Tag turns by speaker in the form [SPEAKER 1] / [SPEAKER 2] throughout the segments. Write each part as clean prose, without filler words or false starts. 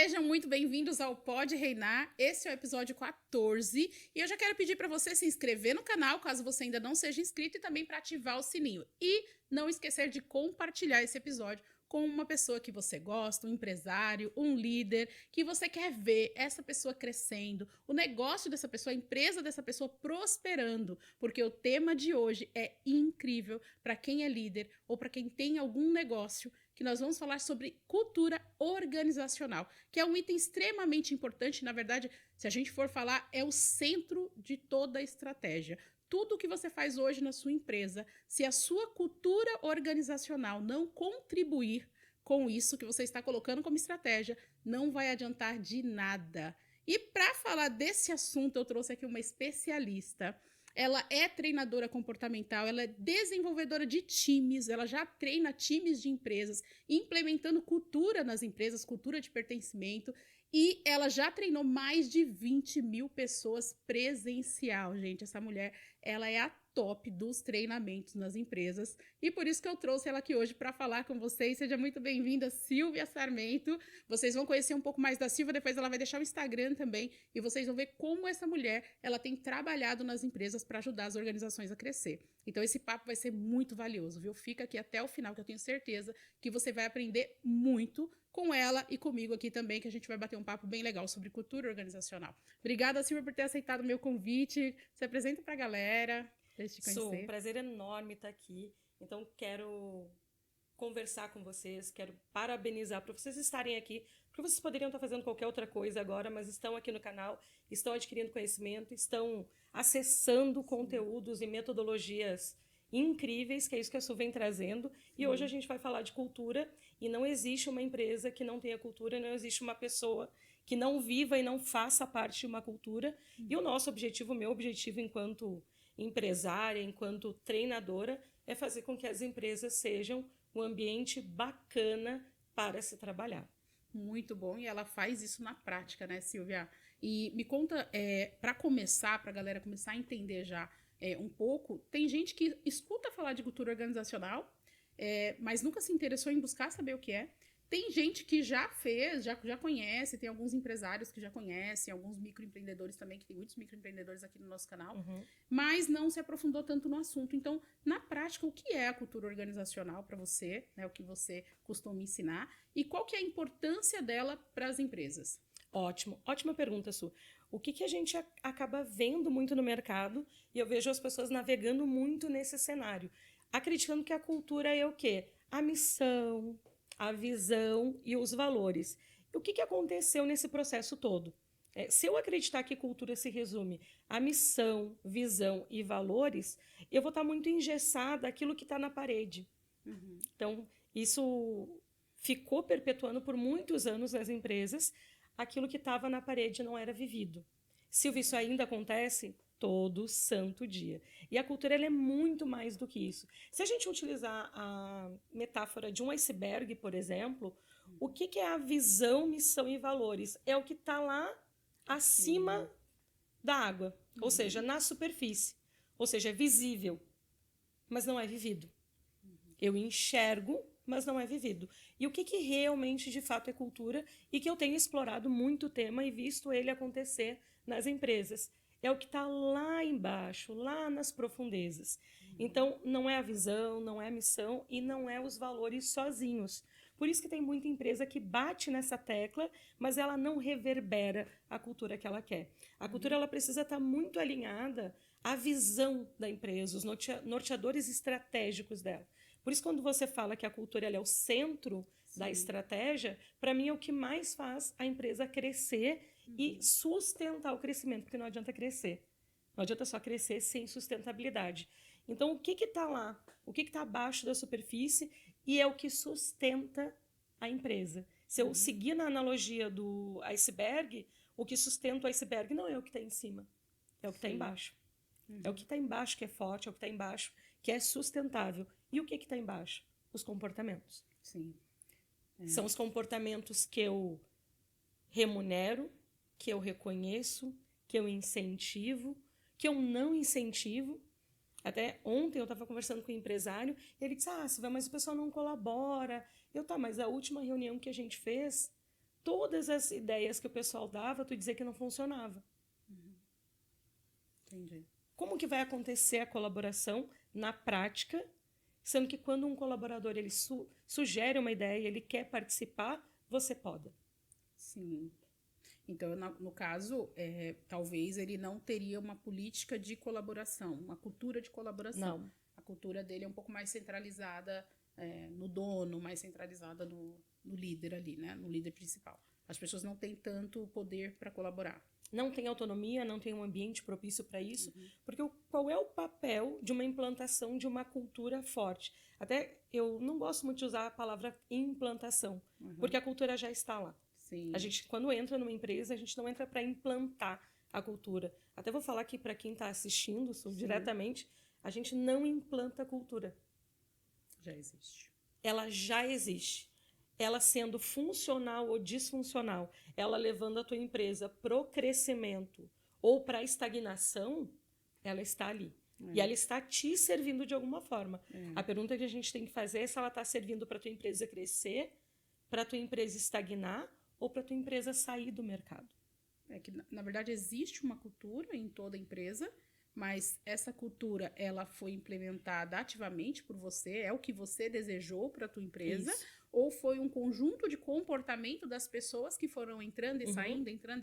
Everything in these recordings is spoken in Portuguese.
[SPEAKER 1] Sejam muito bem-vindos ao Pode Reinar. Esse é o episódio 14 e eu já quero pedir para você se inscrever no canal, caso você ainda não seja inscrito, e também para ativar o sininho. E não esquecer de compartilhar esse episódio com uma pessoa que você gosta, um empresário, um líder, que você quer ver essa pessoa crescendo, o negócio dessa pessoa, a empresa dessa pessoa prosperando, porque o tema de hoje é incrível para quem é líder ou para quem tem algum negócio, que nós vamos falar sobre cultura organizacional, que é um item extremamente importante. Na verdade, se a gente for falar, é o centro de toda a estratégia. Tudo que você faz hoje na sua empresa, se a sua cultura organizacional não contribuir com isso que você está colocando como estratégia, não vai adiantar de nada. E para falar desse assunto, eu trouxe aqui uma especialista. Ela é treinadora comportamental, ela é desenvolvedora de times, ela já treina times de empresas, implementando cultura nas empresas, cultura de pertencimento, e ela já treinou mais de 20 mil pessoas presencial, gente. Essa mulher, ela é a top dos treinamentos nas empresas, e por isso que eu trouxe ela aqui hoje para falar com vocês. Seja muito bem-vinda, Silvia Sarmento. Vocês vão conhecer um pouco mais da Silvia, depois ela vai deixar o Instagram também, e vocês vão ver como essa mulher, ela tem trabalhado nas empresas para ajudar as organizações a crescer. Então esse papo vai ser muito valioso, viu? Fica aqui até o final, que eu tenho certeza que você vai aprender muito com ela e comigo aqui também, que a gente vai bater um papo bem legal sobre cultura organizacional. Obrigada, Silvia, por ter aceitado o meu convite. Se apresenta para a galera, deixa eu te
[SPEAKER 2] Um
[SPEAKER 1] conhecer.
[SPEAKER 2] prazer enorme estar aqui. Então, quero conversar com vocês, quero parabenizar por vocês estarem aqui, porque vocês poderiam estar fazendo qualquer outra coisa agora, mas estão aqui no canal, estão adquirindo conhecimento, estão acessando
[SPEAKER 1] Sim,
[SPEAKER 2] conteúdos e metodologias incríveis, que é isso que a Su vem trazendo. E hoje a
[SPEAKER 1] sim.
[SPEAKER 2] gente vai falar de cultura, e não existe uma empresa que não tenha cultura, não existe uma pessoa que não viva e não faça parte de uma cultura. E o nosso objetivo, o meu objetivo enquanto empresária, enquanto treinadora, é fazer com que as empresas sejam um ambiente bacana para se trabalhar.
[SPEAKER 1] Muito bom, e ela faz isso na prática, né, Silvia? E me conta, para começar, para a galera começar a entender já um pouco, tem gente que escuta falar de cultura organizacional, mas nunca se interessou em buscar saber o que é. Tem gente que já fez, já conhece, tem alguns empresários que já conhecem, alguns microempreendedores também, que tem muitos microempreendedores aqui no nosso canal,
[SPEAKER 2] Uhum.
[SPEAKER 1] mas não se aprofundou tanto no assunto. Então, na prática, o que é a cultura organizacional para você, né, o que você costuma ensinar, e qual que é a importância dela para as empresas?
[SPEAKER 2] Ótimo, ótima pergunta, Su. O que a gente acaba vendo muito no mercado, e eu vejo as pessoas navegando muito nesse cenário, acreditando que a cultura é o quê? A missão, a visão e os valores. E o que aconteceu nesse processo todo? Se eu acreditar que cultura se resume a missão, visão e valores, eu vou estar muito engessada aquilo que está na parede.
[SPEAKER 1] Uhum.
[SPEAKER 2] Então, isso ficou perpetuando por muitos anos nas empresas. Aquilo que estava na parede não era vivido. Silvio, isso ainda acontece todo santo dia. E a cultura ela é muito mais do que isso. Se a gente utilizar a metáfora de um iceberg, por exemplo, o que é a visão, missão e valores? É o que está lá
[SPEAKER 1] Sim.
[SPEAKER 2] acima da água, ou seja,
[SPEAKER 1] Uhum.
[SPEAKER 2] na superfície. Ou seja, é visível, mas não é vivido. Eu enxergo, mas não é vivido. E o que realmente, de fato, é cultura e que eu tenho explorado muito o tema e visto ele acontecer nas empresas? É o que está lá embaixo, lá nas profundezas.
[SPEAKER 1] Uhum.
[SPEAKER 2] Então, não é a visão, não é a missão e não é os valores sozinhos. Por isso que tem muita empresa que bate nessa tecla, mas ela não reverbera a cultura que ela quer. A cultura
[SPEAKER 1] Uhum.
[SPEAKER 2] ela precisa estar muito alinhada à visão da empresa, os norteadores estratégicos dela. Por isso, quando você fala que a cultura é o centro da
[SPEAKER 1] Sim.
[SPEAKER 2] estratégia, para mim é o que mais faz a empresa crescer e
[SPEAKER 1] Uhum.
[SPEAKER 2] sustentar o crescimento, porque não adianta crescer. Não adianta só crescer sem sustentabilidade. Então, o que está lá? O que está abaixo da superfície e é o que sustenta a empresa. Se eu
[SPEAKER 1] Uhum.
[SPEAKER 2] seguir na analogia do iceberg, o que sustenta o iceberg não é o que está em cima, é o que está
[SPEAKER 1] Sim.
[SPEAKER 2] embaixo. É o que
[SPEAKER 1] Uhum.
[SPEAKER 2] está embaixo que é forte, é o que está embaixo que é sustentável. E o que está embaixo? Os comportamentos.
[SPEAKER 1] Sim. É.
[SPEAKER 2] São os comportamentos que eu remunero, que eu reconheço, que eu incentivo, que eu não incentivo. Até ontem eu estava conversando com um empresário, e ele disse: Ah, Silvia, mas o pessoal não colabora. Mas a última reunião que a gente fez, todas as ideias que o pessoal dava, tu dizer que não funcionava.
[SPEAKER 1] Entendi.
[SPEAKER 2] Como que vai acontecer a colaboração na prática, sendo que quando um colaborador ele sugere uma ideia, ele quer participar, você poda.
[SPEAKER 1] Sim. Então, no caso, talvez ele não teria uma política de colaboração, uma cultura de colaboração.
[SPEAKER 2] Não.
[SPEAKER 1] A cultura dele é um pouco mais centralizada no dono, mais centralizada no líder ali, né? No líder principal. As pessoas não têm tanto poder para colaborar.
[SPEAKER 2] Não tem autonomia, não tem um ambiente propício para isso, porque qual é o papel de uma implantação de uma cultura forte? Até eu não gosto muito de usar a palavra implantação, porque a cultura já está lá.
[SPEAKER 1] Sim.
[SPEAKER 2] A gente, quando entra numa empresa, a gente não entra para implantar a cultura. Até vou falar aqui para quem está assistindo diretamente, a gente não implanta a cultura.
[SPEAKER 1] Já existe.
[SPEAKER 2] Ela já existe. Ela sendo funcional ou disfuncional, ela levando a tua empresa pro crescimento ou para a estagnação, ela está ali. E ela está te servindo de alguma forma. A pergunta que a gente tem que fazer é se ela está servindo para a tua empresa crescer, para a tua empresa estagnar ou para a tua empresa sair do mercado.
[SPEAKER 1] É que, na verdade, existe uma cultura em toda empresa, mas essa cultura ela foi implementada ativamente por você, é o que você desejou para a tua empresa, ou foi um conjunto de comportamento das pessoas que foram entrando e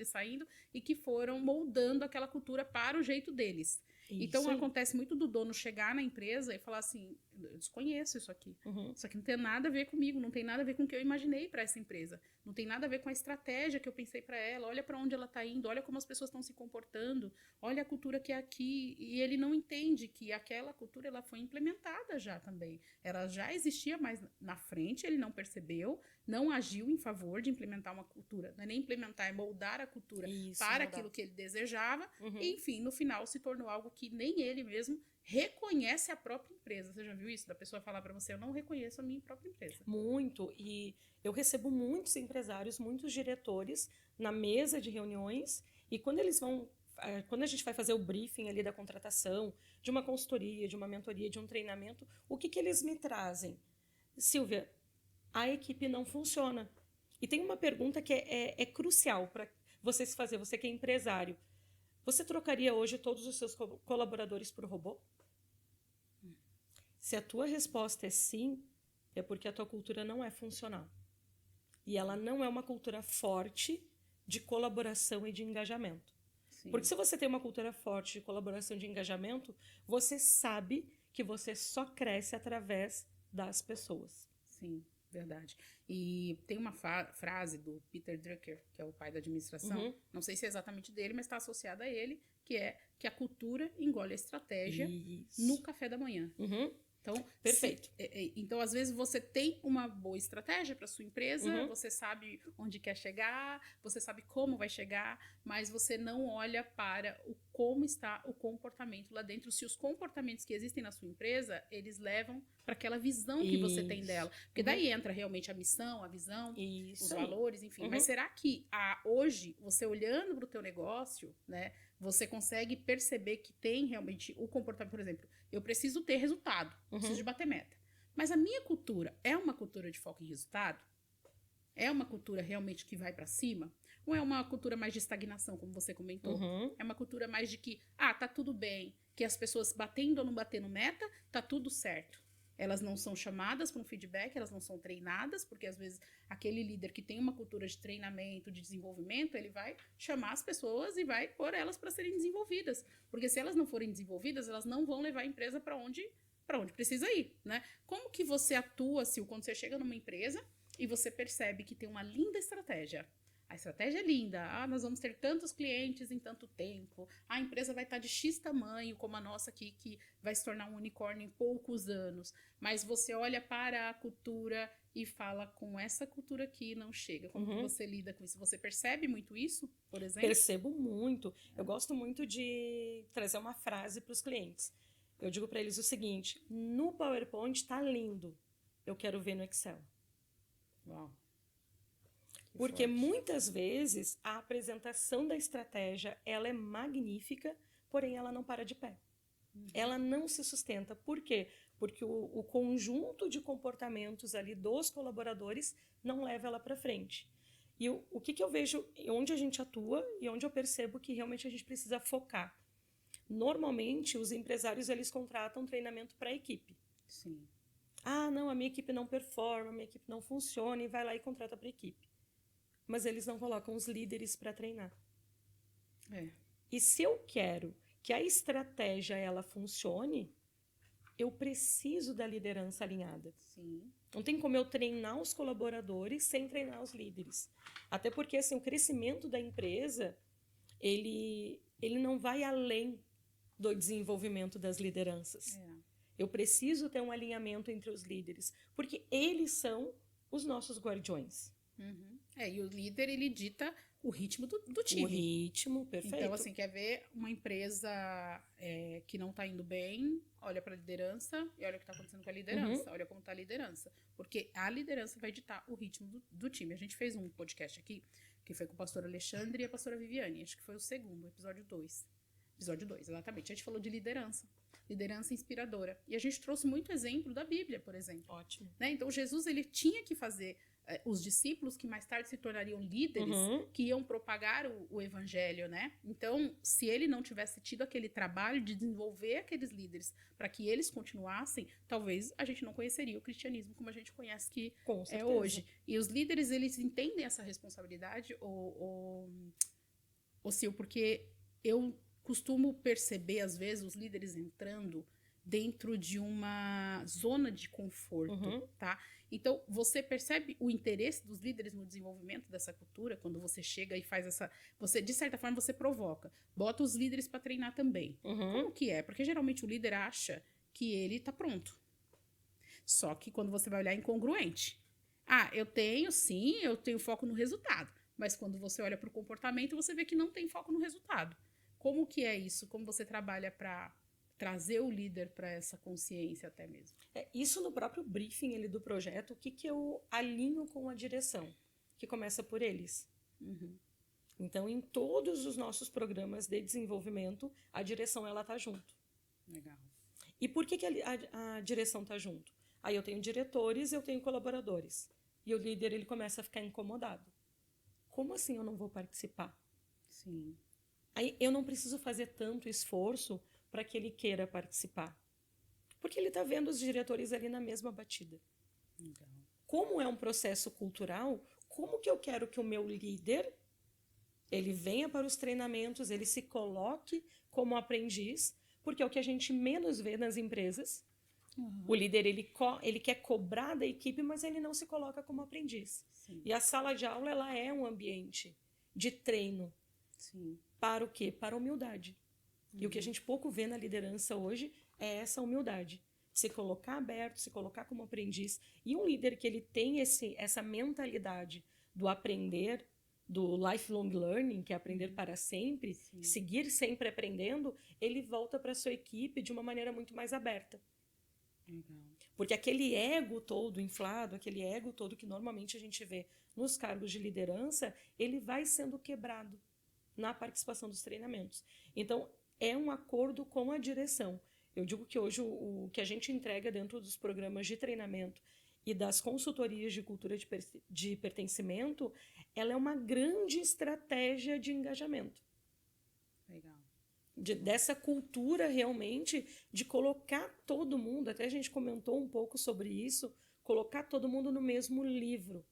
[SPEAKER 1] saindo, e que foram moldando aquela cultura para o jeito deles. Então, acontece muito do dono chegar na empresa e falar assim, eu desconheço isso aqui. Isso aqui não tem nada a ver comigo, não tem nada a ver com o que eu imaginei para essa empresa. Não tem nada a ver com a estratégia que eu pensei para ela. Olha para onde ela está indo, olha como as pessoas estão se comportando, olha a cultura que é aqui. E ele não entende que aquela cultura ela foi implementada já também. Ela já existia, mas na frente ele não percebeu, não agiu em favor de implementar uma cultura. Não é nem implementar, é moldar a cultura para aquilo que ele desejava. E, enfim, no final se tornou algo que nem ele mesmo reconhece a própria empresa. Você já viu isso? Da pessoa falar para você, eu não reconheço a minha própria empresa.
[SPEAKER 2] Muito. E eu recebo muitos empresários, muitos diretores na mesa de reuniões, e quando eles vão, quando a gente vai fazer o briefing ali da contratação, de uma consultoria, de uma mentoria, de um treinamento, o que eles me trazem? Silvia, a equipe não funciona. E tem uma pergunta que é crucial para você se fazer, você que é empresário. Você trocaria hoje todos os seus colaboradores por robô? Se a tua resposta é sim, é porque a tua cultura não é funcional. E ela não é uma cultura forte de colaboração e de engajamento. Sim. Porque se você tem uma cultura forte de colaboração e de engajamento, você sabe que você só cresce através das pessoas.
[SPEAKER 1] Sim, verdade. E tem uma frase do Peter Drucker, que é o pai da administração, não sei se é exatamente dele, mas está associada a ele, que é que a cultura engole a estratégia no café da manhã. Então,
[SPEAKER 2] perfeito.
[SPEAKER 1] Então, às vezes, você tem uma boa estratégia para sua empresa, você sabe onde quer chegar, você sabe como vai chegar, mas você não olha para como está o comportamento lá dentro. Se os comportamentos que existem na sua empresa, eles levam para aquela visão que você tem dela. Porque daí entra realmente a missão, a visão, os valores, enfim. Mas será que hoje, você olhando para o teu negócio, né, você consegue perceber que tem realmente o comportamento, por exemplo, eu preciso ter resultado, preciso de bater meta. Mas a minha cultura é uma cultura de foco em resultado? É uma cultura realmente que vai para cima? Ou é uma cultura mais de estagnação, como você comentou? É uma cultura mais de que, tá tudo bem, que as pessoas batendo ou não batendo meta, tá tudo certo. Elas não são chamadas para um feedback, elas não são treinadas, porque às vezes aquele líder que tem uma cultura de treinamento, de desenvolvimento, ele vai chamar as pessoas e vai pôr elas para serem desenvolvidas. Porque se elas não forem desenvolvidas, elas não vão levar a empresa para onde precisa ir, né? Como que você atua, Sil, quando você chega numa empresa e você percebe que tem uma linda estratégia? A estratégia é linda. Nós vamos ter tantos clientes em tanto tempo. A empresa vai estar de X tamanho, como a nossa aqui, que vai se tornar um unicórnio em poucos anos. Mas você olha para a cultura e fala, com essa cultura aqui não chega. Como que você lida com isso? Você percebe muito isso, por exemplo?
[SPEAKER 2] Percebo muito. Eu gosto muito de trazer uma frase para os clientes. Eu digo para eles o seguinte, no PowerPoint está lindo. Eu quero ver no Excel.
[SPEAKER 1] Uau.
[SPEAKER 2] Porque muitas vezes a apresentação da estratégia ela é magnífica, porém ela não para de pé. Ela não se sustenta. Por quê? Porque o conjunto de comportamentos ali dos colaboradores não leva ela para frente. E o que eu vejo, onde a gente atua e onde eu percebo que realmente a gente precisa focar. Normalmente, os empresários, eles contratam treinamento para a equipe.
[SPEAKER 1] Sim.
[SPEAKER 2] Ah, não, a minha equipe não performa, a minha equipe não funciona, e vai lá e contrata para a equipe. Mas eles não colocam os líderes para treinar. E se eu quero que a estratégia ela funcione, eu preciso da liderança alinhada.
[SPEAKER 1] Sim.
[SPEAKER 2] Não tem como eu treinar os colaboradores sem treinar os líderes. Até porque assim, o crescimento da empresa, ele não vai além do desenvolvimento das lideranças. Eu preciso ter um alinhamento entre os líderes, porque eles são os nossos guardiões.
[SPEAKER 1] E o líder, ele dita o ritmo do time.
[SPEAKER 2] O ritmo, perfeito.
[SPEAKER 1] Então, assim, quer ver uma empresa que não tá indo bem, olha para a liderança e olha o que tá acontecendo com a liderança. Olha como tá a liderança. Porque a liderança vai ditar o ritmo do time. A gente fez um podcast aqui, que foi com o pastor Alexandre e a pastora Viviane. Acho que foi o segundo, episódio 2. Episódio 2, exatamente. A gente falou de liderança. Liderança inspiradora. E a gente trouxe muito exemplo da Bíblia, por exemplo.
[SPEAKER 2] Ótimo.
[SPEAKER 1] Né? Então, Jesus, ele tinha que fazer os discípulos que mais tarde se tornariam líderes, que iam propagar o evangelho, né? Então, se ele não tivesse tido aquele trabalho de desenvolver aqueles líderes para que eles continuassem, talvez a gente não conheceria o cristianismo como a gente conhece que é hoje. E os líderes, eles entendem essa responsabilidade, Sil, porque eu costumo perceber, às vezes, os líderes entrando dentro de uma zona de conforto, tá? Então, você percebe o interesse dos líderes no desenvolvimento dessa cultura quando você chega e faz essa... Você, de certa forma, você provoca. Bota os líderes para treinar também. Como que é? Porque geralmente o líder acha que ele tá pronto. Só que quando você vai olhar, é incongruente. Eu tenho foco no resultado. Mas quando você olha para o comportamento, você vê que não tem foco no resultado. Como que é isso? Como você trabalha para trazer o líder para essa consciência até mesmo?
[SPEAKER 2] Isso no próprio briefing do projeto, o que eu alinho com a direção, que começa por eles. Então, em todos os nossos programas de desenvolvimento, a direção ela tá junto.
[SPEAKER 1] Legal.
[SPEAKER 2] E por que a direção tá junto? Aí eu tenho diretores, eu tenho colaboradores. E o líder ele começa a ficar incomodado. Como assim eu não vou participar?
[SPEAKER 1] Sim.
[SPEAKER 2] Aí eu não preciso fazer tanto esforço para que ele queira participar. Porque ele está vendo os diretores ali na mesma batida.
[SPEAKER 1] Legal.
[SPEAKER 2] Como é um processo cultural, como que eu quero que o meu líder ele venha para os treinamentos, ele se coloque como aprendiz, porque é o que a gente menos vê nas empresas. O líder ele quer cobrar da equipe, mas ele não se coloca como aprendiz.
[SPEAKER 1] Sim.
[SPEAKER 2] E a sala de aula ela é um ambiente de treino.
[SPEAKER 1] Sim.
[SPEAKER 2] Para o quê? Para a humildade. E o que a gente pouco vê na liderança hoje é essa humildade. Se colocar aberto, se colocar como aprendiz. E um líder que ele tem essa mentalidade do aprender, do lifelong learning, que é aprender para sempre, seguir sempre aprendendo, ele volta para a sua equipe de uma maneira muito mais aberta. Porque aquele ego todo inflado, aquele ego todo que normalmente a gente vê nos cargos de liderança, ele vai sendo quebrado na participação dos treinamentos. Então, é um acordo com a direção. Eu digo que hoje o que a gente entrega dentro dos programas de treinamento e das consultorias de cultura de pertencimento, ela é uma grande estratégia de engajamento.
[SPEAKER 1] Legal.
[SPEAKER 2] Dessa cultura realmente de colocar todo mundo, até a gente comentou um pouco sobre isso, colocar todo mundo no mesmo livro.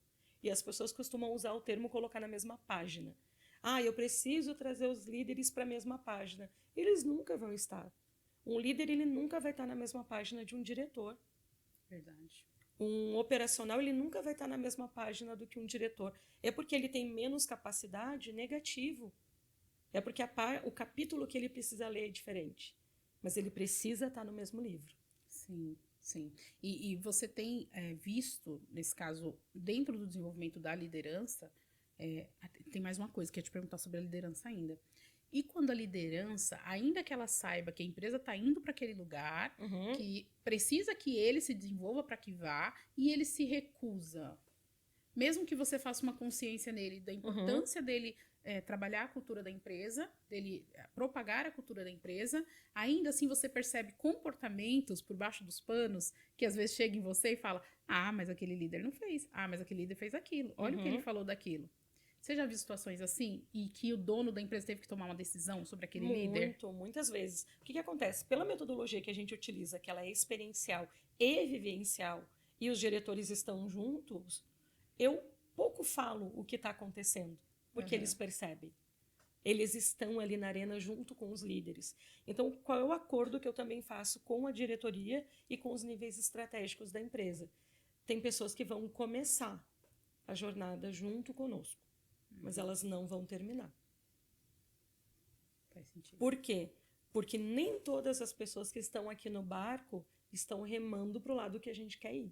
[SPEAKER 2] E as pessoas costumam usar o termo colocar na mesma página. Eu preciso trazer os líderes para a mesma página. Eles nunca vão estar. Um líder ele nunca vai estar na mesma página de um diretor.
[SPEAKER 1] Verdade.
[SPEAKER 2] Um operacional ele nunca vai estar na mesma página do que um diretor. É porque ele tem menos capacidade? Negativo. É porque o capítulo que ele precisa ler é diferente. Mas ele precisa estar no mesmo livro.
[SPEAKER 1] Sim, sim. E você tem visto, nesse caso, dentro do desenvolvimento da liderança, tem mais uma coisa que eu ia te perguntar sobre a liderança ainda. E quando a liderança, ainda que ela saiba que a empresa está indo para aquele lugar, que precisa que ele se desenvolva para que vá, e ele se recusa, mesmo que você faça uma consciência nele da importância dele trabalhar a cultura da empresa, dele propagar a cultura da empresa, ainda assim você percebe comportamentos por baixo dos panos que às vezes chegam em você e fala: mas aquele líder não fez, mas aquele líder fez aquilo, olha o que ele falou daquilo. Você já viu situações assim? E que o dono da empresa teve que tomar uma decisão sobre aquele líder?
[SPEAKER 2] Muitas vezes. O que acontece? Pela metodologia que a gente utiliza, que ela é experiencial e vivencial, e os diretores estão juntos, eu pouco falo o que está acontecendo, porque eles percebem. Eles estão ali na arena junto com os líderes. Então, qual é o acordo que eu também faço com a diretoria e com os níveis estratégicos da empresa? Tem pessoas que vão começar a jornada junto conosco, mas elas não vão terminar.
[SPEAKER 1] Faz sentido.
[SPEAKER 2] Por quê? Porque nem todas as pessoas que estão aqui no barco estão remando para o lado que a gente quer ir.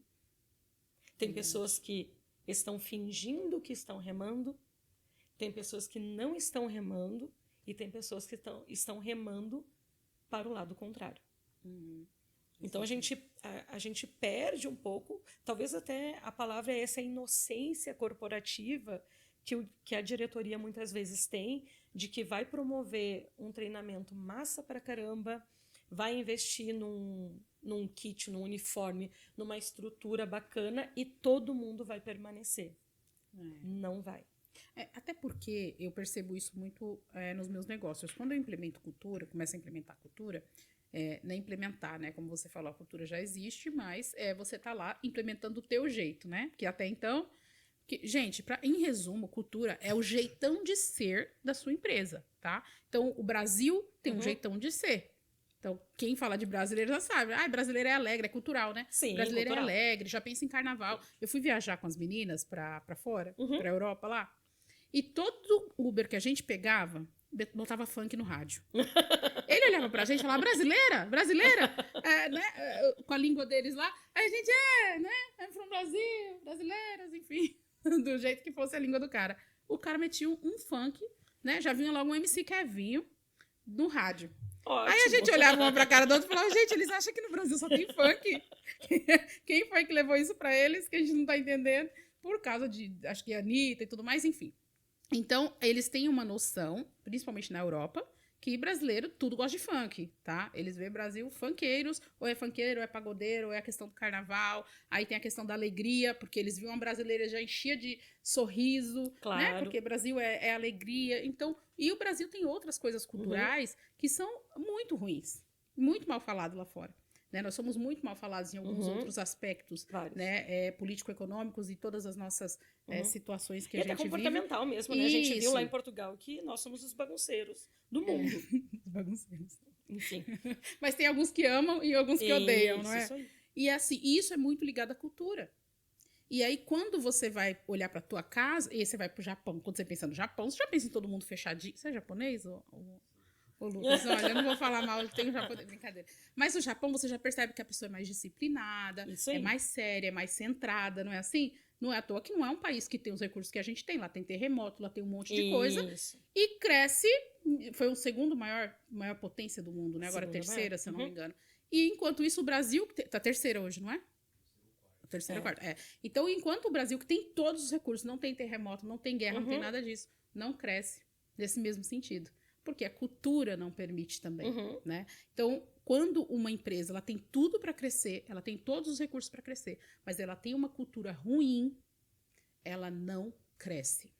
[SPEAKER 2] Tem pessoas que estão fingindo que estão remando, tem pessoas que não estão remando e tem pessoas que estão remando para o lado contrário. Então, a gente perde um pouco, talvez até a palavra é essa inocência corporativa que a diretoria muitas vezes tem, de que vai promover um treinamento massa pra caramba, vai investir num kit, num uniforme, numa estrutura bacana e todo mundo vai permanecer. Não vai.
[SPEAKER 1] Até porque eu percebo isso muito nos meus negócios. Quando eu implemento cultura, começo a implementar cultura, não implementar, né? Como você falou, a cultura já existe, mas você tá lá implementando o teu jeito, né? Porque até então... gente, em resumo, cultura é o jeitão de ser da sua empresa, tá? Então, o Brasil tem um jeitão de ser. Então, quem fala de brasileiro já sabe. Brasileiro é alegre, é cultural, né?
[SPEAKER 2] Sim,
[SPEAKER 1] brasileiro
[SPEAKER 2] cultural.
[SPEAKER 1] é alegre, já pensa em carnaval. Eu fui viajar com as meninas pra fora, pra Europa lá. E todo Uber que a gente pegava, botava funk no rádio. Ele olhava pra gente e falava, brasileira, com a língua deles lá. Aí a gente, né? I'm from Brasil, brasileiras, enfim. Do jeito que fosse a língua do cara. O cara metia um funk, né? Já vinha logo um MC Kevinho no rádio.
[SPEAKER 2] Ótimo.
[SPEAKER 1] Aí a gente olhava uma pra cara do outro e falava, gente, eles acham que no Brasil só tem funk. Quem foi que levou isso pra eles que a gente não tá entendendo? Por causa de, acho que Anitta e tudo mais, enfim. Então, eles têm uma noção, principalmente na Europa, que brasileiro tudo gosta de funk, tá? Eles veem Brasil funkeiros, ou é funkeiro, ou é pagodeiro, ou é a questão do carnaval, aí tem a questão da alegria, porque eles viam uma brasileira já enchia de sorriso,
[SPEAKER 2] claro,
[SPEAKER 1] né? Porque Brasil é alegria. Então, e o Brasil tem outras coisas culturais que são muito ruins, muito mal falado lá fora. Né? Nós somos muito mal falados em alguns outros aspectos, né? Político-econômicos e todas as nossas situações que a gente vive.
[SPEAKER 2] E até comportamental mesmo, né? A gente viu lá em Portugal que nós somos os bagunceiros do mundo.
[SPEAKER 1] Os bagunceiros.
[SPEAKER 2] Enfim.
[SPEAKER 1] Mas tem alguns que amam e alguns que odeiam, não é?
[SPEAKER 2] Isso aí.
[SPEAKER 1] E assim, isso é muito ligado à cultura. E aí, quando você vai olhar pra tua casa, e aí você vai pro Japão, quando você pensa no Japão, você já pensa em todo mundo fechadinho. Você é japonês, ô Lucas? Olha, eu não vou falar mal, eu tenho japonês, brincadeira. Mas no Japão, você já percebe que a pessoa é mais disciplinada, é mais séria, é mais centrada, não é assim? Não é à toa que não é um país que tem os recursos que a gente tem. Lá tem terremoto, lá tem um monte de coisa. E cresce, foi o segundo maior potência do mundo, né? Agora a terceira, se eu não me engano. E enquanto isso, o Brasil, tá terceira hoje, não é? Terceira, quarta. Então, enquanto o Brasil, que tem todos os recursos, não tem terremoto, não tem guerra, não tem nada disso, não cresce nesse mesmo sentido. Porque a cultura não permite também, né? Então, quando uma empresa ela tem tudo para crescer, ela tem todos os recursos para crescer, mas ela tem uma cultura ruim, ela não cresce.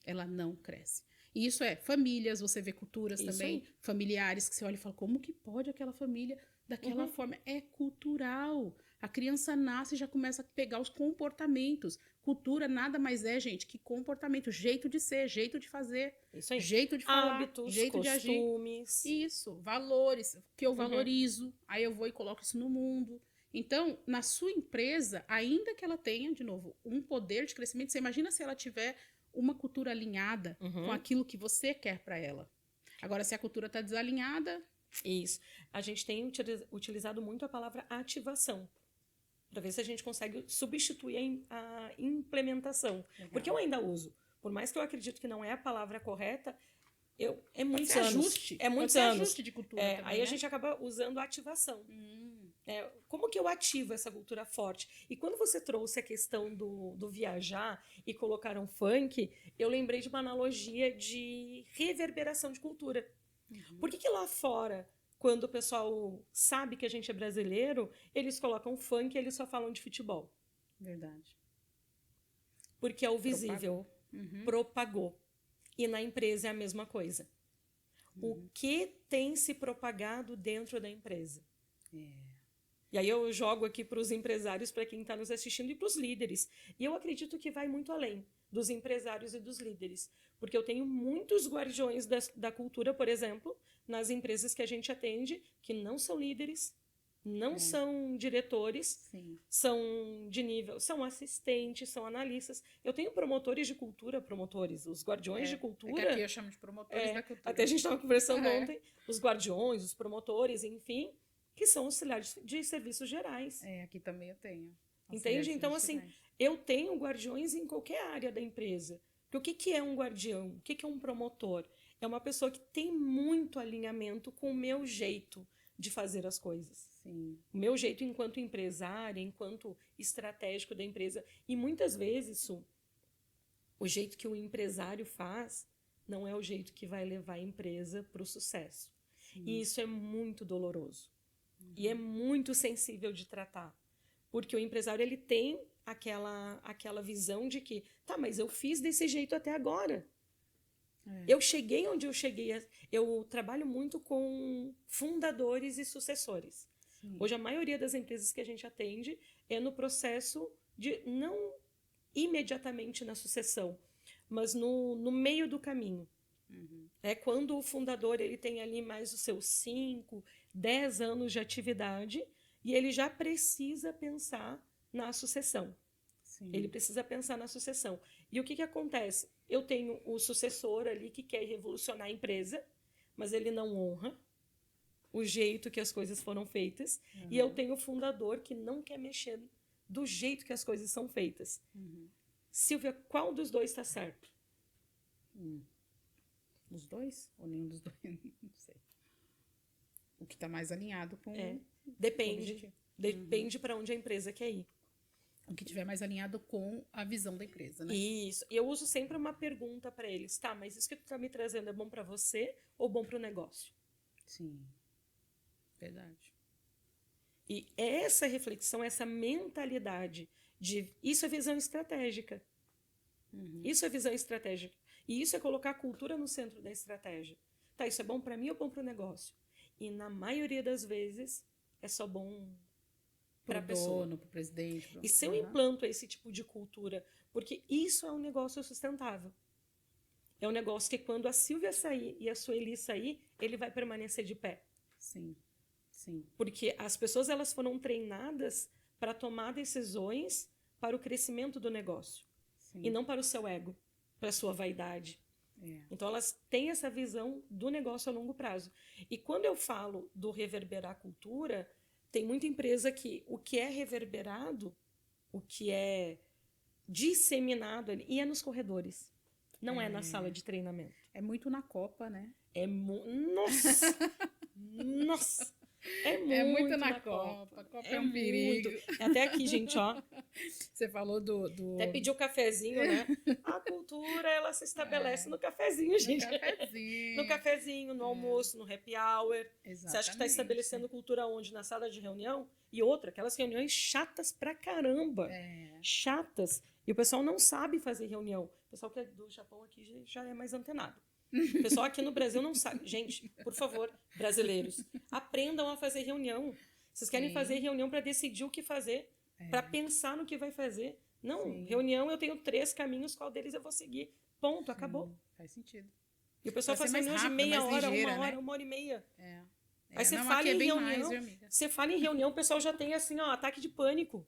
[SPEAKER 1] Ela não cresce. E isso famílias, você vê culturas também, familiares, que você olha e fala, como que pode aquela família daquela forma? É cultural. A criança nasce e já começa a pegar os comportamentos. Cultura nada mais é, gente, que comportamento, jeito de ser, jeito de fazer, jeito de falar,
[SPEAKER 2] hábitos,
[SPEAKER 1] jeito de agir.
[SPEAKER 2] costumes.
[SPEAKER 1] Isso, valores, que eu valorizo, aí eu vou e coloco isso no mundo. Então, na sua empresa, ainda que ela tenha, de novo, um poder de crescimento, você imagina se ela tiver uma cultura alinhada com aquilo que você quer para ela. Agora, se a cultura está desalinhada...
[SPEAKER 2] Isso. A gente tem utilizado muito a palavra ativação, para ver se a gente consegue substituir a implementação. Legal. Porque eu ainda uso. Por mais que eu acredito que não é a palavra correta, é muitos anos.
[SPEAKER 1] Ajuste.
[SPEAKER 2] É muitos anos.
[SPEAKER 1] Ajuste de cultura também,
[SPEAKER 2] aí
[SPEAKER 1] né?
[SPEAKER 2] a gente acaba usando a ativação. Como que eu ativo essa cultura forte? E quando você trouxe a questão do viajar e colocar um funk, eu lembrei de uma analogia de reverberação de cultura. Por que lá fora, quando o pessoal sabe que a gente é brasileiro, eles colocam funk e eles só falam de futebol?
[SPEAKER 1] Verdade.
[SPEAKER 2] Porque é o visível. propagou. E na empresa é a mesma coisa. O que tem se propagado dentro da empresa? E aí eu jogo aqui para os empresários, para quem está nos assistindo, e para os líderes. E eu acredito que vai muito além dos empresários e dos líderes. Porque eu tenho muitos guardiões da cultura, por exemplo, nas empresas que a gente atende, que não são líderes, não são diretores, são de nível, são assistentes, são analistas. Eu tenho promotores de cultura, os guardiões de cultura.
[SPEAKER 1] É que aqui eu chamo de promotores da cultura.
[SPEAKER 2] Até a gente estava conversando ontem, os guardiões, os promotores, enfim, que são auxiliares de serviços gerais.
[SPEAKER 1] Aqui também eu tenho.
[SPEAKER 2] Entende? Então, assim, eu tenho guardiões em qualquer área da empresa. Porque o que é um guardião? O que é um promotor? É uma pessoa que tem muito alinhamento com o meu jeito de fazer as coisas.
[SPEAKER 1] Sim.
[SPEAKER 2] O meu jeito enquanto empresária, enquanto estratégico da empresa. E muitas vezes, o jeito que o empresário faz não é o jeito que vai levar a empresa para o sucesso. E isso é muito doloroso. E é muito sensível de tratar. Porque o empresário ele tem aquela visão de que, tá, mas eu fiz desse jeito até agora. Eu cheguei onde eu cheguei. Eu trabalho muito com fundadores e sucessores. Hoje, a maioria das empresas que a gente atende é no processo de, não imediatamente na sucessão, mas no meio do caminho. É quando o fundador ele tem ali mais os seus 5, 10 anos de atividade e ele já precisa pensar na sucessão. Ele precisa pensar na sucessão. E o que acontece? Eu tenho o sucessor ali que quer revolucionar a empresa, mas ele não honra o jeito que as coisas foram feitas. E eu tenho o fundador que não quer mexer do jeito que as coisas são feitas. Silvia, qual dos dois está certo?
[SPEAKER 1] Os dois? Ou nenhum dos dois? Não sei. O que está mais alinhado com...
[SPEAKER 2] Depende. Depende para onde a empresa quer ir.
[SPEAKER 1] O que estiver mais alinhado com a visão da empresa, né?
[SPEAKER 2] Isso. E eu uso sempre uma pergunta para eles. Tá, mas isso que tu está me trazendo é bom para você ou bom para o negócio?
[SPEAKER 1] Sim. Verdade.
[SPEAKER 2] E essa reflexão, essa mentalidade de... Isso é visão estratégica. Isso é visão estratégica. E isso é colocar a cultura no centro da estratégia. Tá, isso é bom para mim ou bom para o negócio? E na maioria das vezes é só bom para a pessoa.
[SPEAKER 1] Para o presidente.
[SPEAKER 2] E se eu implanto esse tipo de cultura, porque isso é um negócio sustentável. É um negócio que quando a Silvia sair e a Sueli sair, ele vai permanecer de pé.
[SPEAKER 1] Sim.
[SPEAKER 2] Porque as pessoas elas foram treinadas para tomar decisões para o crescimento do negócio. E não para o seu ego, para a sua vaidade. Então elas têm essa visão do negócio a longo prazo. E quando eu falo do reverberar a cultura, tem muita empresa que o que é reverberado, o que é disseminado, e é nos corredores. Não é na sala de treinamento.
[SPEAKER 1] É muito na Copa, né?
[SPEAKER 2] Nossa! Nossa! É muito na Copa.
[SPEAKER 1] A Copa é um perigo.
[SPEAKER 2] Até aqui, gente, ó.
[SPEAKER 1] Você falou do...
[SPEAKER 2] Até pediu cafezinho, né? A cultura, ela se estabelece no cafezinho, gente. No cafezinho, no almoço, no happy hour.
[SPEAKER 1] Exatamente.
[SPEAKER 2] Você acha que está estabelecendo cultura onde? Na sala de reunião? E outra, aquelas reuniões chatas pra caramba. Chatas. E o pessoal não sabe fazer reunião. O pessoal que é do Japão aqui já é mais antenado. O pessoal aqui no Brasil não sabe. Gente, por favor, brasileiros, aprendam a fazer reunião. Vocês querem fazer reunião para decidir o que fazer, para pensar no que vai fazer. Não, reunião eu tenho 3 caminhos, qual deles eu vou seguir. Ponto, acabou.
[SPEAKER 1] Faz sentido.
[SPEAKER 2] E o pessoal faz reunião de meia hora, uma hora, 1h30. Aí você fala em reunião, você fala em reunião, o pessoal já tem assim, ó, ataque de pânico.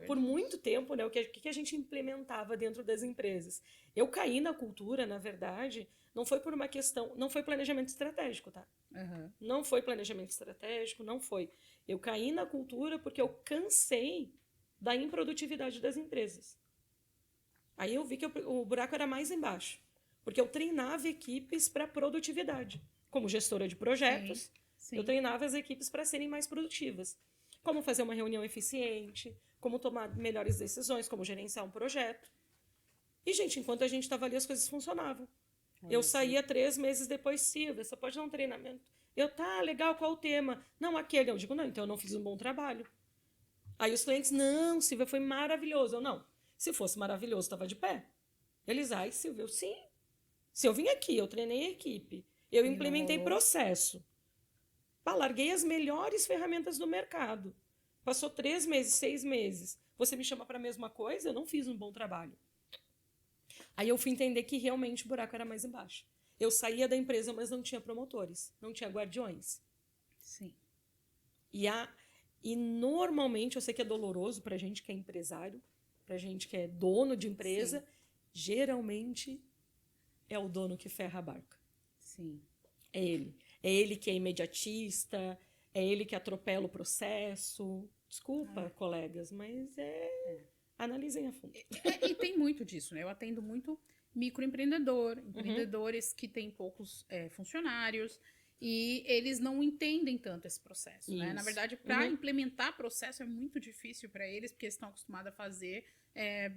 [SPEAKER 2] Por muito tempo, né, o que a gente implementava dentro das empresas? Eu caí na cultura, na verdade, não foi por uma questão, não foi planejamento estratégico, tá? Não foi planejamento estratégico, não foi. Eu caí na cultura porque eu cansei da improdutividade das empresas. Aí eu vi que o buraco era mais embaixo, porque eu treinava equipes para produtividade. Como gestora de projetos, eu treinava as equipes para serem mais produtivas. Como fazer uma reunião eficiente, como tomar melhores decisões, como gerenciar um projeto. E, gente, enquanto a gente estava ali, as coisas funcionavam. Eu saía 3 meses depois, Silvia, você pode dar um treinamento? Tá, legal, qual o tema? Não, aquele. Eu digo, não, então eu não fiz um bom trabalho. Aí os clientes, não, Silvia, foi maravilhoso. Eu, não, se fosse maravilhoso, estava de pé. Eles, ai, Silvia, sim. Se eu vim aqui, eu treinei a equipe, eu
[SPEAKER 1] E não
[SPEAKER 2] implementei
[SPEAKER 1] rolou.
[SPEAKER 2] processo, larguei as melhores ferramentas do mercado. Passou 3 meses, 6 meses. Você me chama para a mesma coisa? Eu não fiz um bom trabalho. Aí eu fui entender que realmente o buraco era mais embaixo. Eu saía da empresa, mas não tinha promotores, não tinha guardiões.
[SPEAKER 1] Sim.
[SPEAKER 2] E normalmente, eu sei que é doloroso para gente que é empresário, para gente que é dono de empresa,
[SPEAKER 1] Sim.
[SPEAKER 2] geralmente é o dono que ferra a barca.
[SPEAKER 1] Sim.
[SPEAKER 2] É ele. É ele que é imediatista, é ele que atropela o processo. Desculpa, colegas, mas analisem a fundo.
[SPEAKER 1] E tem muito disso, né? Eu atendo muito microempreendedor, empreendedores que têm poucos funcionários e eles não entendem tanto esse processo, né? Na
[SPEAKER 2] Isso.
[SPEAKER 1] verdade, para implementar processo é muito difícil para eles, porque eles estão acostumados a fazer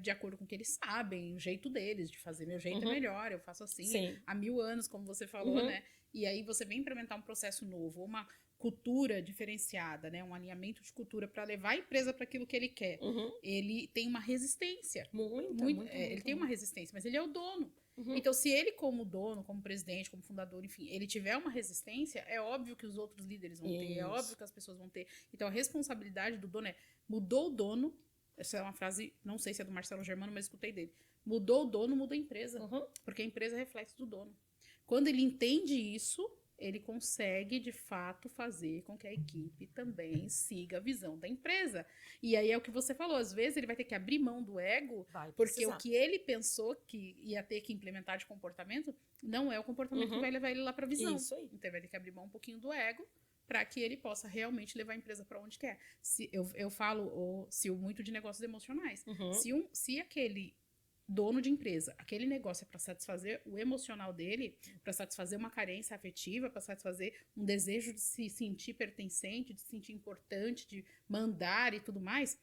[SPEAKER 1] de acordo com o que eles sabem, o jeito deles de fazer. Meu jeito é melhor, eu faço assim
[SPEAKER 2] Sim.
[SPEAKER 1] há 1000 anos, como você falou, né? E aí você vem implementar um processo novo, uma cultura diferenciada, né? Um alinhamento de cultura para levar a empresa para aquilo que ele quer. Ele tem uma resistência. Ele tem uma resistência, mas ele é o dono. Então, se ele, como dono, como presidente, como fundador, enfim, ele tiver uma resistência, é óbvio que os outros líderes vão ter, é óbvio que as pessoas vão ter. Então, a responsabilidade do dono mudou o dono. Essa é uma frase, não sei se é do Marcelo Germano, mas escutei dele. Mudou o dono, muda a empresa. Porque a empresa é reflexo do dono. Quando ele entende isso, ele consegue, de fato, fazer com que a equipe também siga a visão da empresa. E aí é o que você falou, às vezes ele vai ter que abrir mão do ego, porque o que ele pensou que ia ter que implementar de comportamento não é o comportamento que vai levar ele lá para a visão.
[SPEAKER 2] Isso aí.
[SPEAKER 1] Então ele vai ter que abrir mão um pouquinho do ego para que ele possa realmente levar a empresa para onde quer. Eu falo muito de negócios emocionais. Se aquele dono de empresa, aquele negócio é para satisfazer o emocional dele, para satisfazer uma carência afetiva, para satisfazer um desejo de se sentir pertencente, de se sentir importante, de mandar e tudo mais,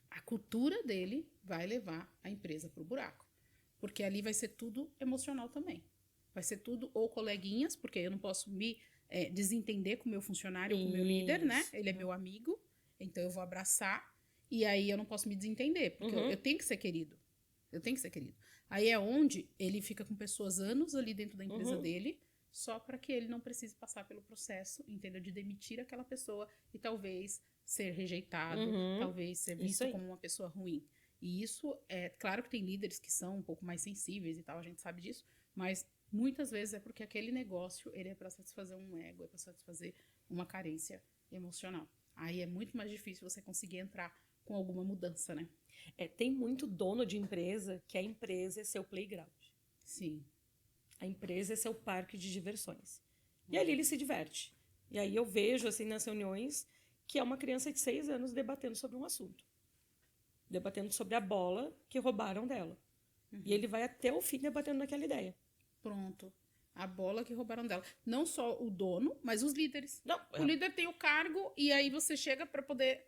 [SPEAKER 1] a cultura dele vai levar a empresa para o buraco. Porque ali vai ser tudo emocional também. Vai ser tudo ou coleguinhas, porque eu não posso me desentender com o meu funcionário, com o meu líder, né? Ele é meu amigo, então eu vou abraçar, e aí eu não posso me desentender, porque eu tenho que ser querido. Eu tenho que ser querido. Aí é onde ele fica com pessoas anos ali dentro da empresa dele, só para que ele não precise passar pelo processo, entendeu? De demitir aquela pessoa e talvez ser rejeitado, talvez ser visto como uma pessoa ruim. E isso, claro que tem líderes que são um pouco mais sensíveis e tal, a gente sabe disso, mas muitas vezes é porque aquele negócio, ele é para satisfazer um ego, é para satisfazer uma carência emocional. Aí é muito mais difícil você conseguir entrar com alguma mudança, né?
[SPEAKER 2] Tem muito dono de empresa que a empresa é seu playground.
[SPEAKER 1] Sim.
[SPEAKER 2] A empresa é seu parque de diversões. E ali ele se diverte. E aí eu vejo, assim, nas reuniões, que é uma criança de 6 anos debatendo sobre um assunto. Debatendo sobre a bola que roubaram dela. E ele vai até o fim debatendo naquela ideia.
[SPEAKER 1] Pronto. A bola que roubaram dela. Não só o dono, mas os líderes.
[SPEAKER 2] Não,
[SPEAKER 1] o líder tem o cargo e aí você chega para poder,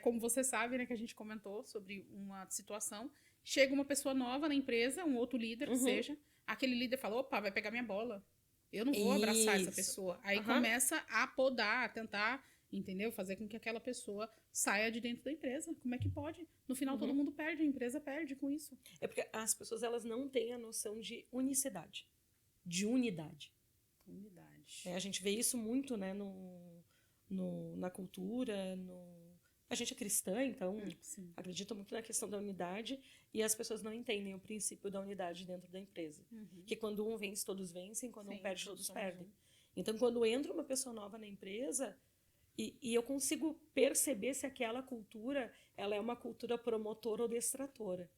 [SPEAKER 1] como você sabe, né, que a gente comentou sobre uma situação, chega uma pessoa nova na empresa, um outro líder que seja, aquele líder fala, opa, vai pegar minha bola. Eu não vou abraçar essa pessoa. Aí começa a podar, a tentar, entendeu? Fazer com que aquela pessoa saia de dentro da empresa. Como é que pode? No final todo mundo perde, a empresa perde com isso.
[SPEAKER 2] É porque as pessoas elas não têm a noção de unicidade. De unidade. A gente vê isso muito, né, na cultura. A gente é cristã, então acredita muito na questão da unidade e as pessoas não entendem o princípio da unidade dentro da empresa. Que quando um vence, todos vencem, quando um perde, todos perdem. Então, quando entra uma pessoa nova na empresa e eu consigo perceber se aquela cultura ela é uma cultura promotora ou detratora.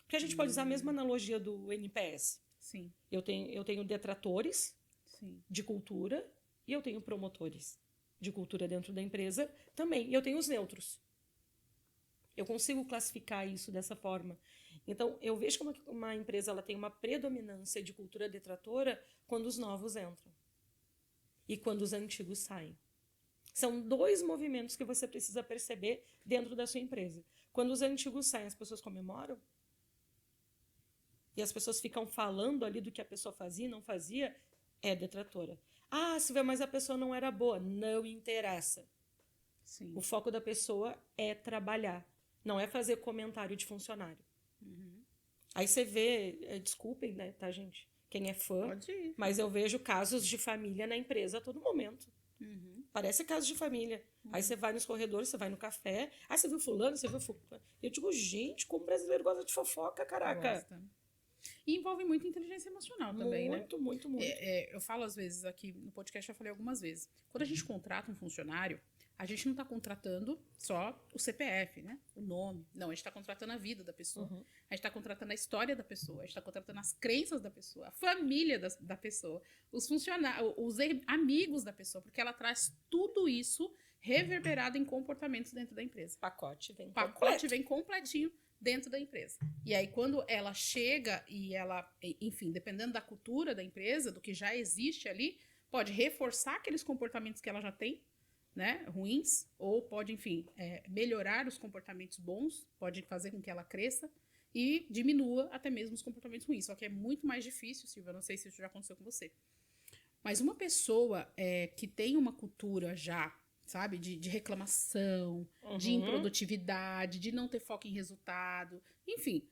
[SPEAKER 2] Porque a gente pode usar a mesma analogia do NPS.
[SPEAKER 1] Sim.
[SPEAKER 2] Eu tenho detratores de cultura e eu tenho promotores de cultura dentro da empresa também. E eu tenho os neutros. Eu consigo classificar isso dessa forma. Então, eu vejo como uma empresa ela tem uma predominância de cultura detratora quando os novos entram e quando os antigos saem. São 2 movimentos que você precisa perceber dentro da sua empresa. Quando os antigos saem, as pessoas comemoram? E as pessoas ficam falando ali do que a pessoa fazia e não fazia, é detratora. Ah, Silvia, mas a pessoa não era boa. Não interessa.
[SPEAKER 1] Sim.
[SPEAKER 2] O foco da pessoa é trabalhar. Não é fazer comentário de funcionário. Aí você vê, desculpem, né, tá, gente? Quem é fã,
[SPEAKER 1] Pode ir.
[SPEAKER 2] mas eu vejo casos de família na empresa a todo momento.
[SPEAKER 1] Uhum.
[SPEAKER 2] Parece caso de família. Aí você vai nos corredores, você vai no café. Ah, você viu fulano, você viu fulano. Eu digo, gente, como brasileiro gosta de fofoca, caraca.
[SPEAKER 1] Gosta. E envolve muita inteligência emocional também, né?
[SPEAKER 2] Muito, muito, muito.
[SPEAKER 1] Eu falo às vezes aqui no podcast, já falei algumas vezes. Quando a gente contrata um funcionário, a gente não está contratando só o CPF, né? O nome. Não, a gente está contratando a vida da pessoa.
[SPEAKER 2] Uhum.
[SPEAKER 1] A gente está contratando a história da pessoa. A gente está contratando as crenças da pessoa, a família da pessoa, os funcionários, amigos da pessoa, porque ela traz tudo isso reverberado em comportamentos dentro da empresa.
[SPEAKER 2] O pacote
[SPEAKER 1] Vem completinho dentro da empresa. E aí, quando ela chega e ela, enfim, dependendo da cultura da empresa, do que já existe ali, pode reforçar aqueles comportamentos que ela já tem, né, ruins, ou pode, enfim, melhorar os comportamentos bons, pode fazer com que ela cresça e diminua até mesmo os comportamentos ruins. Só que é muito mais difícil, Silvia, não sei se isso já aconteceu com você. Mas uma pessoa que tem uma cultura já, sabe, de reclamação, de improdutividade, de não ter foco em resultado, enfim,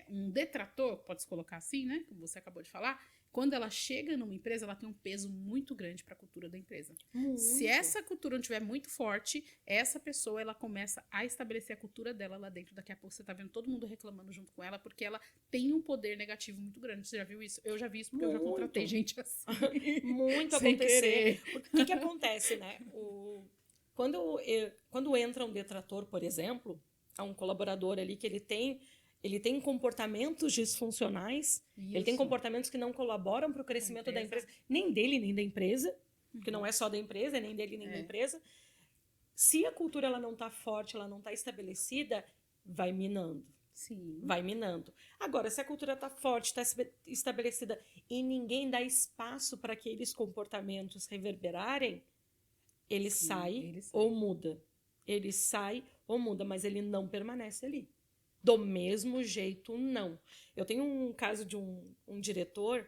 [SPEAKER 1] um detrator, pode-se colocar assim, né, como você acabou de falar, quando ela chega numa empresa, ela tem um peso muito grande para a cultura da empresa.
[SPEAKER 2] Muito.
[SPEAKER 1] Se essa cultura não estiver muito forte, essa pessoa, ela começa a estabelecer a cultura dela lá dentro. Daqui a pouco você tá vendo todo mundo reclamando junto com ela, porque ela tem um poder negativo muito grande. Você já viu isso? Eu já vi isso, porque eu já contratei gente assim.
[SPEAKER 2] Muito
[SPEAKER 1] Sem
[SPEAKER 2] acontecer. O que acontece, né? Quando entra um detrator, por exemplo, há um colaborador ali que ele tem comportamentos disfuncionais, ele tem comportamentos que não colaboram para o crescimento da empresa, nem dele, nem da empresa, porque não é só da empresa, nem dele, nem da empresa. Se a cultura ela não está forte, ela não está estabelecida, vai minando.
[SPEAKER 1] Sim.
[SPEAKER 2] Vai minando. Agora, se a cultura está forte, está estabelecida e ninguém dá espaço para aqueles comportamentos reverberarem, ele sai ou muda. Ele sai ou muda, mas ele não permanece ali. Do mesmo jeito, não. Eu tenho um caso de um diretor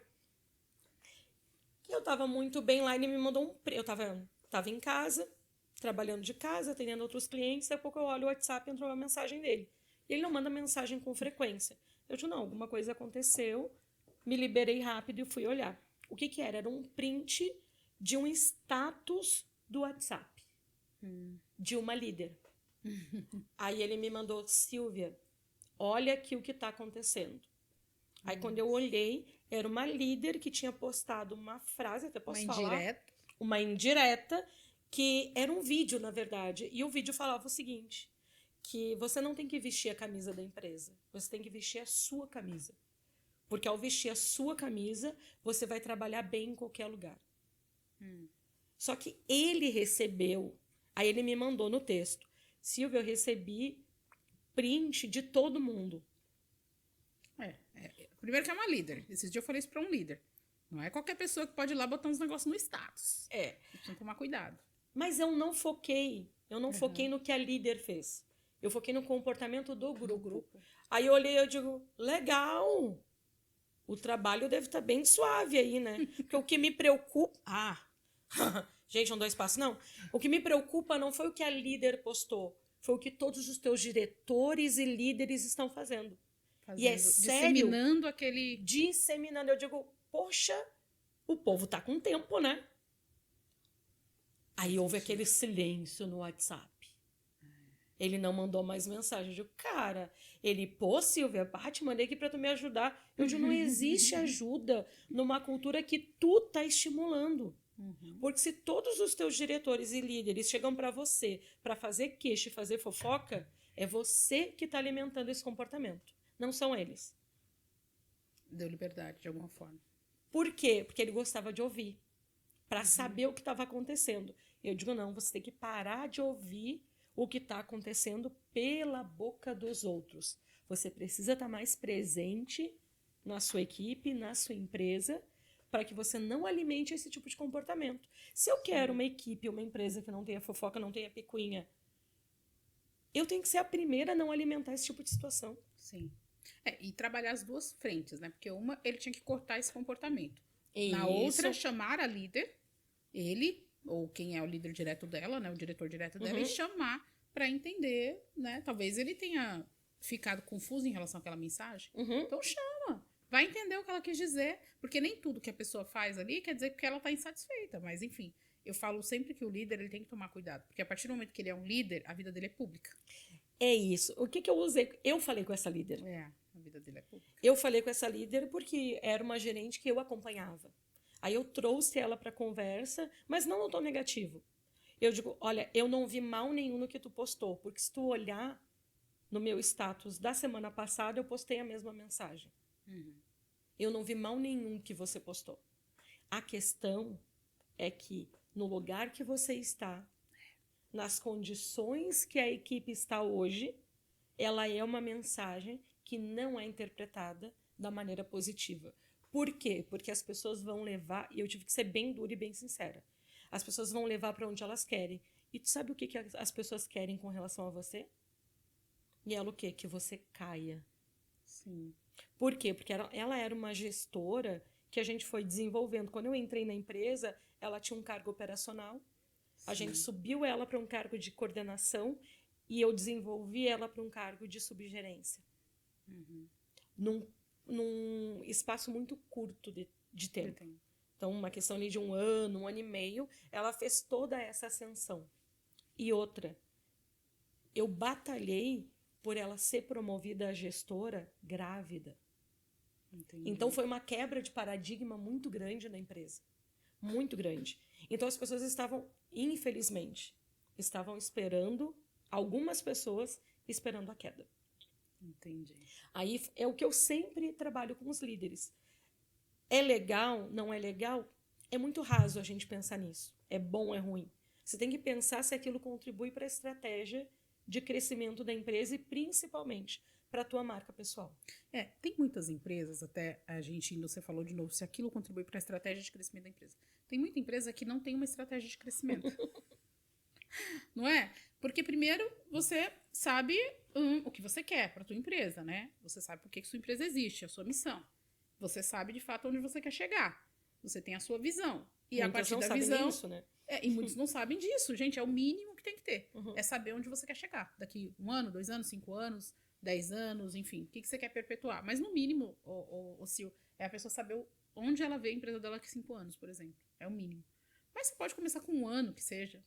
[SPEAKER 2] que eu estava muito bem lá e ele me mandou eu estava em casa, trabalhando de casa, atendendo outros clientes, daqui a pouco eu olho o WhatsApp e entrou uma mensagem dele. E ele não manda mensagem com frequência. Eu digo, não, alguma coisa aconteceu, me liberei rápido e fui olhar. O que era? Era um print de um status do WhatsApp, de uma líder. Aí ele me mandou, Silvia, olha aqui o que está acontecendo. Aí quando eu olhei, era uma líder que tinha postado uma frase, até posso falar. Uma indireta, que era um vídeo, na verdade. E o vídeo falava o seguinte, que você não tem que vestir a camisa da empresa, você tem que vestir a sua camisa. Porque ao vestir a sua camisa, você vai trabalhar bem em qualquer lugar. Só que ele recebeu, aí ele me mandou no texto, Silvia, eu recebi print de todo mundo.
[SPEAKER 1] Primeiro que é uma líder. Esses dias eu falei isso pra um líder. Não é qualquer pessoa que pode ir lá botar uns negócios no status. Precisa tomar cuidado.
[SPEAKER 2] Mas eu não foquei. Eu não foquei no que a líder fez. Eu foquei no comportamento do grupo. Aí eu olhei e eu digo, legal. O trabalho deve estar bem suave aí, né? Porque o que me preocupa... Gente, não dou espaço, não. O que me preocupa não foi o que a líder postou. Foi o que todos os teus diretores e líderes estão fazendo. E é sério.
[SPEAKER 1] Disseminando aquele...
[SPEAKER 2] Disseminando. Eu digo, poxa, o povo tá com tempo, né? Aí houve aquele silêncio no WhatsApp. Ele não mandou mais mensagem. Eu digo, cara, ele, pô, Silvia, te mandei aqui pra tu me ajudar. Eu digo, não existe ajuda numa cultura que tu tá estimulando. Porque se todos os teus diretores e líderes chegam pra você pra fazer queixa e fazer fofoca, é você que tá alimentando esse comportamento. Não são eles.
[SPEAKER 1] Deu liberdade, de alguma forma.
[SPEAKER 2] Por quê? Porque ele gostava de ouvir. Pra saber o que estava acontecendo. Eu digo, não, você tem que parar de ouvir o que está acontecendo pela boca dos outros. Você precisa estar mais presente na sua equipe, na sua empresa, para que você não alimente esse tipo de comportamento. Se eu quero uma equipe, uma empresa que não tenha fofoca, não tenha picuinha, eu tenho que ser a primeira a não alimentar esse tipo de situação.
[SPEAKER 1] Sim. E trabalhar as duas frentes, né? Porque uma, ele tinha que cortar esse comportamento.
[SPEAKER 2] Isso.
[SPEAKER 1] Na outra, chamar a líder, ele, ou quem é o líder direto dela, né? O diretor direto dela, e chamar para entender, né? Talvez ele tenha ficado confuso em relação àquela mensagem,
[SPEAKER 2] Uhum.
[SPEAKER 1] então chama. Vai entender o que ela quis dizer, porque nem tudo que a pessoa faz ali quer dizer que ela tá insatisfeita, mas enfim. Eu falo sempre que o líder ele tem que tomar cuidado, porque a partir do momento que ele é um líder, a vida dele é pública.
[SPEAKER 2] É isso. O que eu usei? Eu falei com essa líder.
[SPEAKER 1] É, a vida dele é pública.
[SPEAKER 2] Eu falei com essa líder porque era uma gerente que eu acompanhava. Aí eu trouxe ela para conversa, mas não no tom negativo. Eu digo, olha, eu não vi mal nenhum no que tu postou, porque se tu olhar no meu status da semana passada, eu postei a mesma mensagem.
[SPEAKER 1] Uhum.
[SPEAKER 2] Eu não vi mal nenhum que você postou. A questão é que no lugar que você está, nas condições que a equipe está hoje, ela é uma mensagem que não é interpretada da maneira positiva. Por quê? Porque as pessoas vão levar, e eu tive que ser bem dura e bem sincera, as pessoas vão levar para onde elas querem. E tu sabe o que as pessoas querem com relação a você? E ela o quê? Que você caia.
[SPEAKER 1] Sim.
[SPEAKER 2] Por quê? Porque ela era uma gestora que a gente foi desenvolvendo. Quando eu entrei na empresa, ela tinha um cargo operacional. A gente subiu ela para um cargo de coordenação e eu desenvolvi ela para um cargo de subgerência.
[SPEAKER 1] Uhum.
[SPEAKER 2] Num espaço muito curto de tempo. Então, uma questão ali de um ano e meio, ela fez toda essa ascensão. E outra, eu batalhei por ela ser promovida a gestora grávida.
[SPEAKER 1] Entendi.
[SPEAKER 2] Então, foi uma quebra de paradigma muito grande na empresa. Muito grande. Então, as pessoas estavam, infelizmente, esperando, algumas pessoas esperando a queda.
[SPEAKER 1] Entendi.
[SPEAKER 2] Aí é o que eu sempre trabalho com os líderes. É legal, não é legal? É muito raso a gente pensar nisso. É bom, é ruim. Você tem que pensar se aquilo contribui para a estratégia de crescimento da empresa e principalmente para a tua marca pessoal.
[SPEAKER 1] Tem muitas empresas, até a gente, você falou de novo, se aquilo contribui para a estratégia de crescimento da empresa. Tem muita empresa que não tem uma estratégia de crescimento. Não é? Porque primeiro você sabe o que você quer para tua empresa, né? Você sabe por que sua empresa existe, a sua missão. Você sabe de fato onde você quer chegar. Você tem a sua visão. E
[SPEAKER 2] Muitas
[SPEAKER 1] a partir
[SPEAKER 2] não
[SPEAKER 1] da
[SPEAKER 2] sabem
[SPEAKER 1] visão,
[SPEAKER 2] disso, né?
[SPEAKER 1] e muitos não sabem disso, gente. É o mínimo que tem que ter.
[SPEAKER 2] Uhum.
[SPEAKER 1] É saber onde você quer chegar. Daqui 1 ano, 2 anos, 5 anos, 10 anos, enfim. O que você quer perpetuar. Mas no mínimo, o Sil, é a pessoa saber onde ela vê a empresa dela daqui 5 anos, por exemplo. É o mínimo. Mas você pode começar com 1 ano, que seja.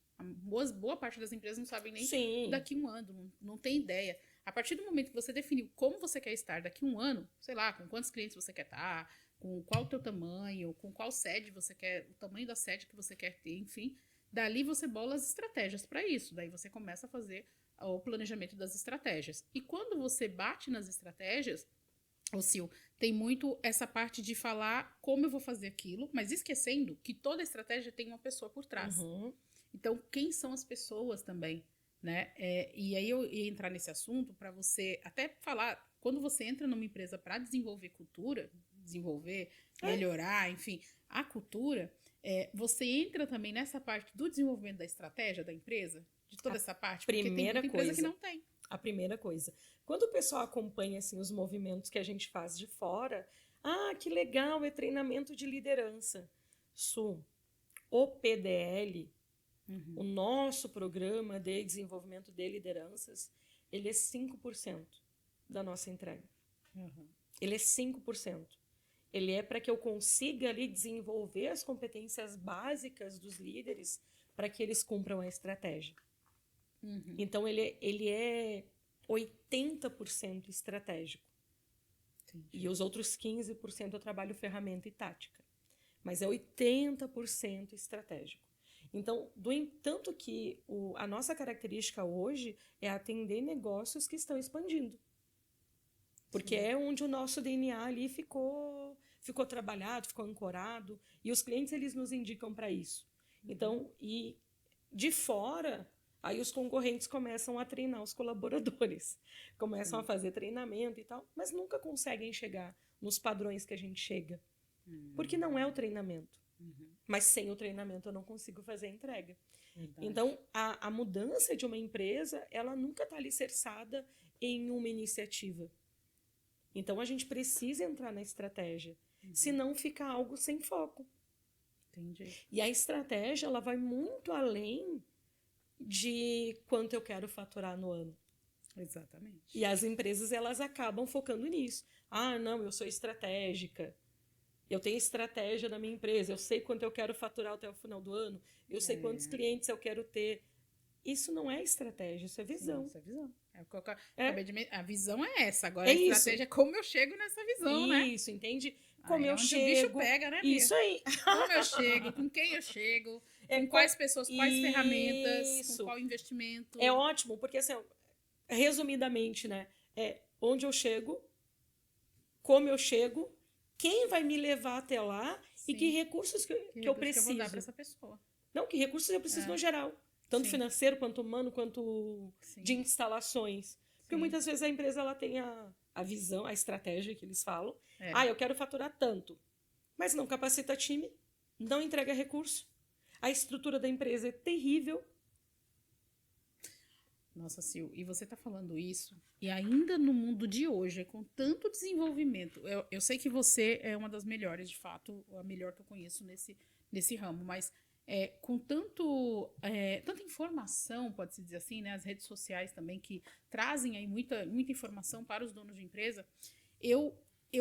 [SPEAKER 1] Boa parte das empresas não sabem nem
[SPEAKER 2] Sim.
[SPEAKER 1] daqui 1 ano, não tem ideia. A partir do momento que você definiu como você quer estar daqui 1 ano, sei lá, com quantos clientes você quer estar, com qual o teu tamanho, com qual sede você quer, o tamanho da sede que você quer ter, enfim. Dali você bola as estratégias para isso. Daí você começa a fazer o planejamento das estratégias. E quando você bate nas estratégias, ô Sil, tem muito essa parte de falar como eu vou fazer aquilo, mas esquecendo que toda estratégia tem uma pessoa por trás.
[SPEAKER 2] Uhum.
[SPEAKER 1] Então, quem são as pessoas também, né? E aí eu ia entrar nesse assunto para você até falar, quando você entra numa empresa para desenvolver cultura, melhorar, enfim, a cultura, você entra também nessa parte do desenvolvimento da estratégia da empresa, de toda essa parte, porque tem muita empresa que não tem.
[SPEAKER 2] A primeira coisa. Quando o pessoal acompanha assim, os movimentos que a gente faz de fora, que legal, é treinamento de liderança. O PDL, o nosso programa de desenvolvimento de lideranças, ele é 5% da nossa entrega. Ele é 5%. Ele é para que eu consiga ali desenvolver as competências básicas dos líderes para que eles cumpram a estratégia. Então, ele é 80% estratégico. Entendi. E os outros 15% eu trabalho ferramenta e tática. Mas é 80% estratégico. Então, tanto que a nossa característica hoje é atender negócios que estão expandindo. Porque é onde o nosso DNA ali ficou trabalhado, ficou ancorado. E os clientes, eles nos indicam para isso. Então, e de fora, aí os concorrentes começam a treinar os colaboradores. Começam a fazer treinamento e tal, mas nunca conseguem chegar nos padrões que a gente chega. Porque não é o treinamento. Mas sem o treinamento eu não consigo fazer a entrega. Verdade. Então, a mudança de uma empresa, ela nunca está alicerçada em uma iniciativa. Então, a gente precisa entrar na estratégia. Senão fica algo sem foco.
[SPEAKER 1] Entendi.
[SPEAKER 2] E a estratégia, ela vai muito além de quanto eu quero faturar no ano.
[SPEAKER 1] Exatamente.
[SPEAKER 2] E as empresas, elas acabam focando nisso. Ah, não, eu sou estratégica. Eu tenho estratégia na minha empresa. Eu sei quanto eu quero faturar até o final do ano. Eu sei quantos clientes eu quero ter. Isso não é estratégia, isso é visão.
[SPEAKER 1] Sim, isso é visão. É o que eu
[SPEAKER 2] É,
[SPEAKER 1] acabei de a visão é essa. Agora
[SPEAKER 2] é
[SPEAKER 1] a
[SPEAKER 2] isso.
[SPEAKER 1] estratégia é como eu chego nessa visão, né?
[SPEAKER 2] Isso, entende? Como
[SPEAKER 1] Aí é
[SPEAKER 2] eu
[SPEAKER 1] onde o bicho
[SPEAKER 2] chego.
[SPEAKER 1] pega, né, Bia?
[SPEAKER 2] Isso aí.
[SPEAKER 1] Como eu chego, com quem eu chego,
[SPEAKER 2] É
[SPEAKER 1] com quais pessoas, quais ferramentas, com
[SPEAKER 2] Isso.
[SPEAKER 1] qual investimento.
[SPEAKER 2] É ótimo, porque assim, resumidamente, né? É onde eu chego, como eu chego, quem vai me levar até lá e que
[SPEAKER 1] Sim.
[SPEAKER 2] recursos que
[SPEAKER 1] Que
[SPEAKER 2] eu
[SPEAKER 1] recurso que eu vou
[SPEAKER 2] preciso.
[SPEAKER 1] dar para essa pessoa.
[SPEAKER 2] Não, que recursos eu preciso
[SPEAKER 1] É.
[SPEAKER 2] no geral. Tanto
[SPEAKER 1] Sim.
[SPEAKER 2] financeiro, quanto humano, quanto
[SPEAKER 1] Sim.
[SPEAKER 2] de instalações. Porque
[SPEAKER 1] Sim.
[SPEAKER 2] muitas vezes a empresa ela tem a visão, a estratégia que eles falam.
[SPEAKER 1] É.
[SPEAKER 2] Ah, eu quero faturar tanto. Mas não capacita time, não entrega recurso. A estrutura da empresa é terrível.
[SPEAKER 1] Nossa, Sil, e você tá falando isso, e ainda no mundo de hoje, com tanto desenvolvimento, eu sei que você é uma das melhores, de fato, a melhor que eu conheço nesse ramo, mas com tanta informação, pode-se dizer assim, né, as redes sociais também, que trazem aí muita informação para os donos de empresa, eu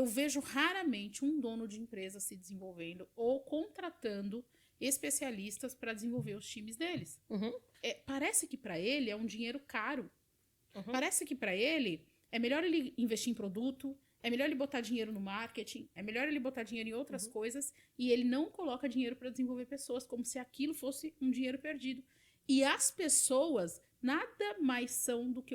[SPEAKER 1] vejo raramente um dono de empresa se desenvolvendo ou contratando especialistas para desenvolver os times deles.
[SPEAKER 2] Uhum.
[SPEAKER 1] Parece que para ele é um dinheiro caro.
[SPEAKER 2] Uhum.
[SPEAKER 1] Parece que para ele é melhor ele investir em produto, é melhor ele botar dinheiro no marketing, é melhor ele botar dinheiro em outras coisas, e ele não coloca dinheiro para desenvolver pessoas, como se aquilo fosse um dinheiro perdido. E as pessoas nada mais são do que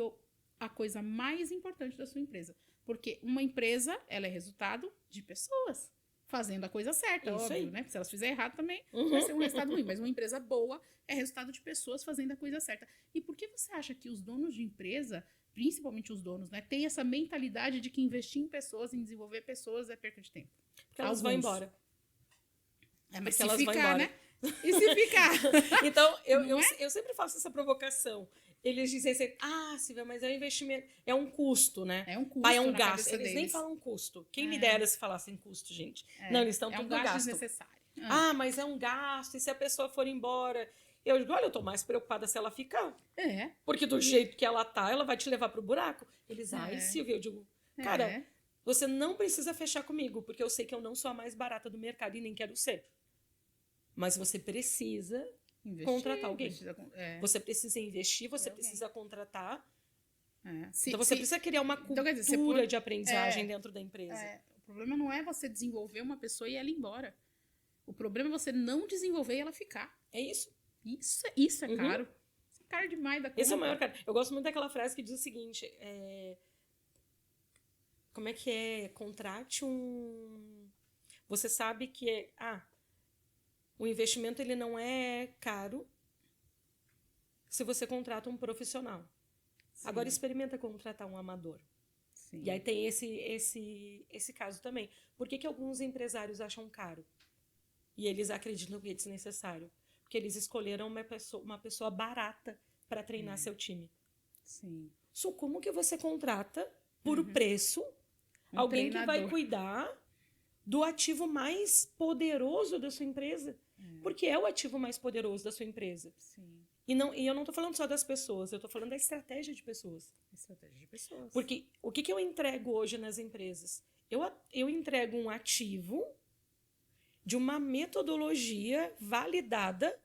[SPEAKER 1] a coisa mais importante da sua empresa. Porque uma empresa, ela é resultado de pessoas fazendo a coisa certa,
[SPEAKER 2] Isso
[SPEAKER 1] óbvio,
[SPEAKER 2] aí.
[SPEAKER 1] né? Se elas fizerem errado também vai ser um resultado ruim. Mas uma empresa boa é resultado de pessoas fazendo a coisa certa. E por que você acha que os donos de empresa, principalmente os donos, né, têm essa mentalidade de que investir em pessoas, em desenvolver pessoas é perca de tempo?
[SPEAKER 2] Porque elas vão embora.
[SPEAKER 1] Mas
[SPEAKER 2] Porque
[SPEAKER 1] se
[SPEAKER 2] elas vão
[SPEAKER 1] ficar,
[SPEAKER 2] embora.
[SPEAKER 1] né? E se ficar?
[SPEAKER 2] Então,
[SPEAKER 1] Não
[SPEAKER 2] eu sempre faço essa provocação. Eles dizem assim, Silvia, mas é um investimento, é um custo, né?
[SPEAKER 1] É um custo
[SPEAKER 2] Pai, é um
[SPEAKER 1] na
[SPEAKER 2] gasto.
[SPEAKER 1] cabeça
[SPEAKER 2] Eles nem
[SPEAKER 1] deles.
[SPEAKER 2] falam custo. Quem me dera se falassem custo, gente. Não, eles estão
[SPEAKER 1] É
[SPEAKER 2] tudo
[SPEAKER 1] um
[SPEAKER 2] no
[SPEAKER 1] gasto
[SPEAKER 2] gasto.
[SPEAKER 1] desnecessário.
[SPEAKER 2] Mas é um gasto, e se a pessoa for embora? Eu digo, olha, eu tô mais preocupada se ela ficar.
[SPEAKER 1] É.
[SPEAKER 2] Porque do jeito que ela tá, ela vai te levar pro buraco. Eles, Silvia, eu digo, cara, você não precisa fechar comigo, porque eu sei que eu não sou a mais barata do mercado e nem quero ser. Mas você precisa contratar alguém. Você precisa investir, você precisa contratar. Então você precisa criar uma cultura de aprendizagem dentro da empresa.
[SPEAKER 1] O problema não é você desenvolver uma pessoa e ela ir embora. O problema é você não desenvolver e ela ficar.
[SPEAKER 2] É isso.
[SPEAKER 1] Isso é caro. Isso é caro demais da conta.
[SPEAKER 2] Esse é o maior caro. Eu gosto muito daquela frase que diz o seguinte: como é que é? Contrate um. Você sabe que o investimento ele não é caro se você contrata um profissional. Sim. Agora experimenta contratar um amador. Sim. E aí tem esse caso também. Por que alguns empresários acham caro? E eles acreditam que é desnecessário? Porque eles escolheram uma pessoa barata para treinar seu time.
[SPEAKER 1] Sim.
[SPEAKER 2] Como que você contrata, por preço, alguém treinador que vai cuidar do ativo mais poderoso da sua empresa? Porque é o ativo mais poderoso da sua empresa. Sim. E eu não estou falando só das pessoas, eu estou falando da estratégia de pessoas.
[SPEAKER 1] Estratégia de pessoas.
[SPEAKER 2] Porque o que eu entrego hoje nas empresas? Eu entrego um ativo de uma metodologia validada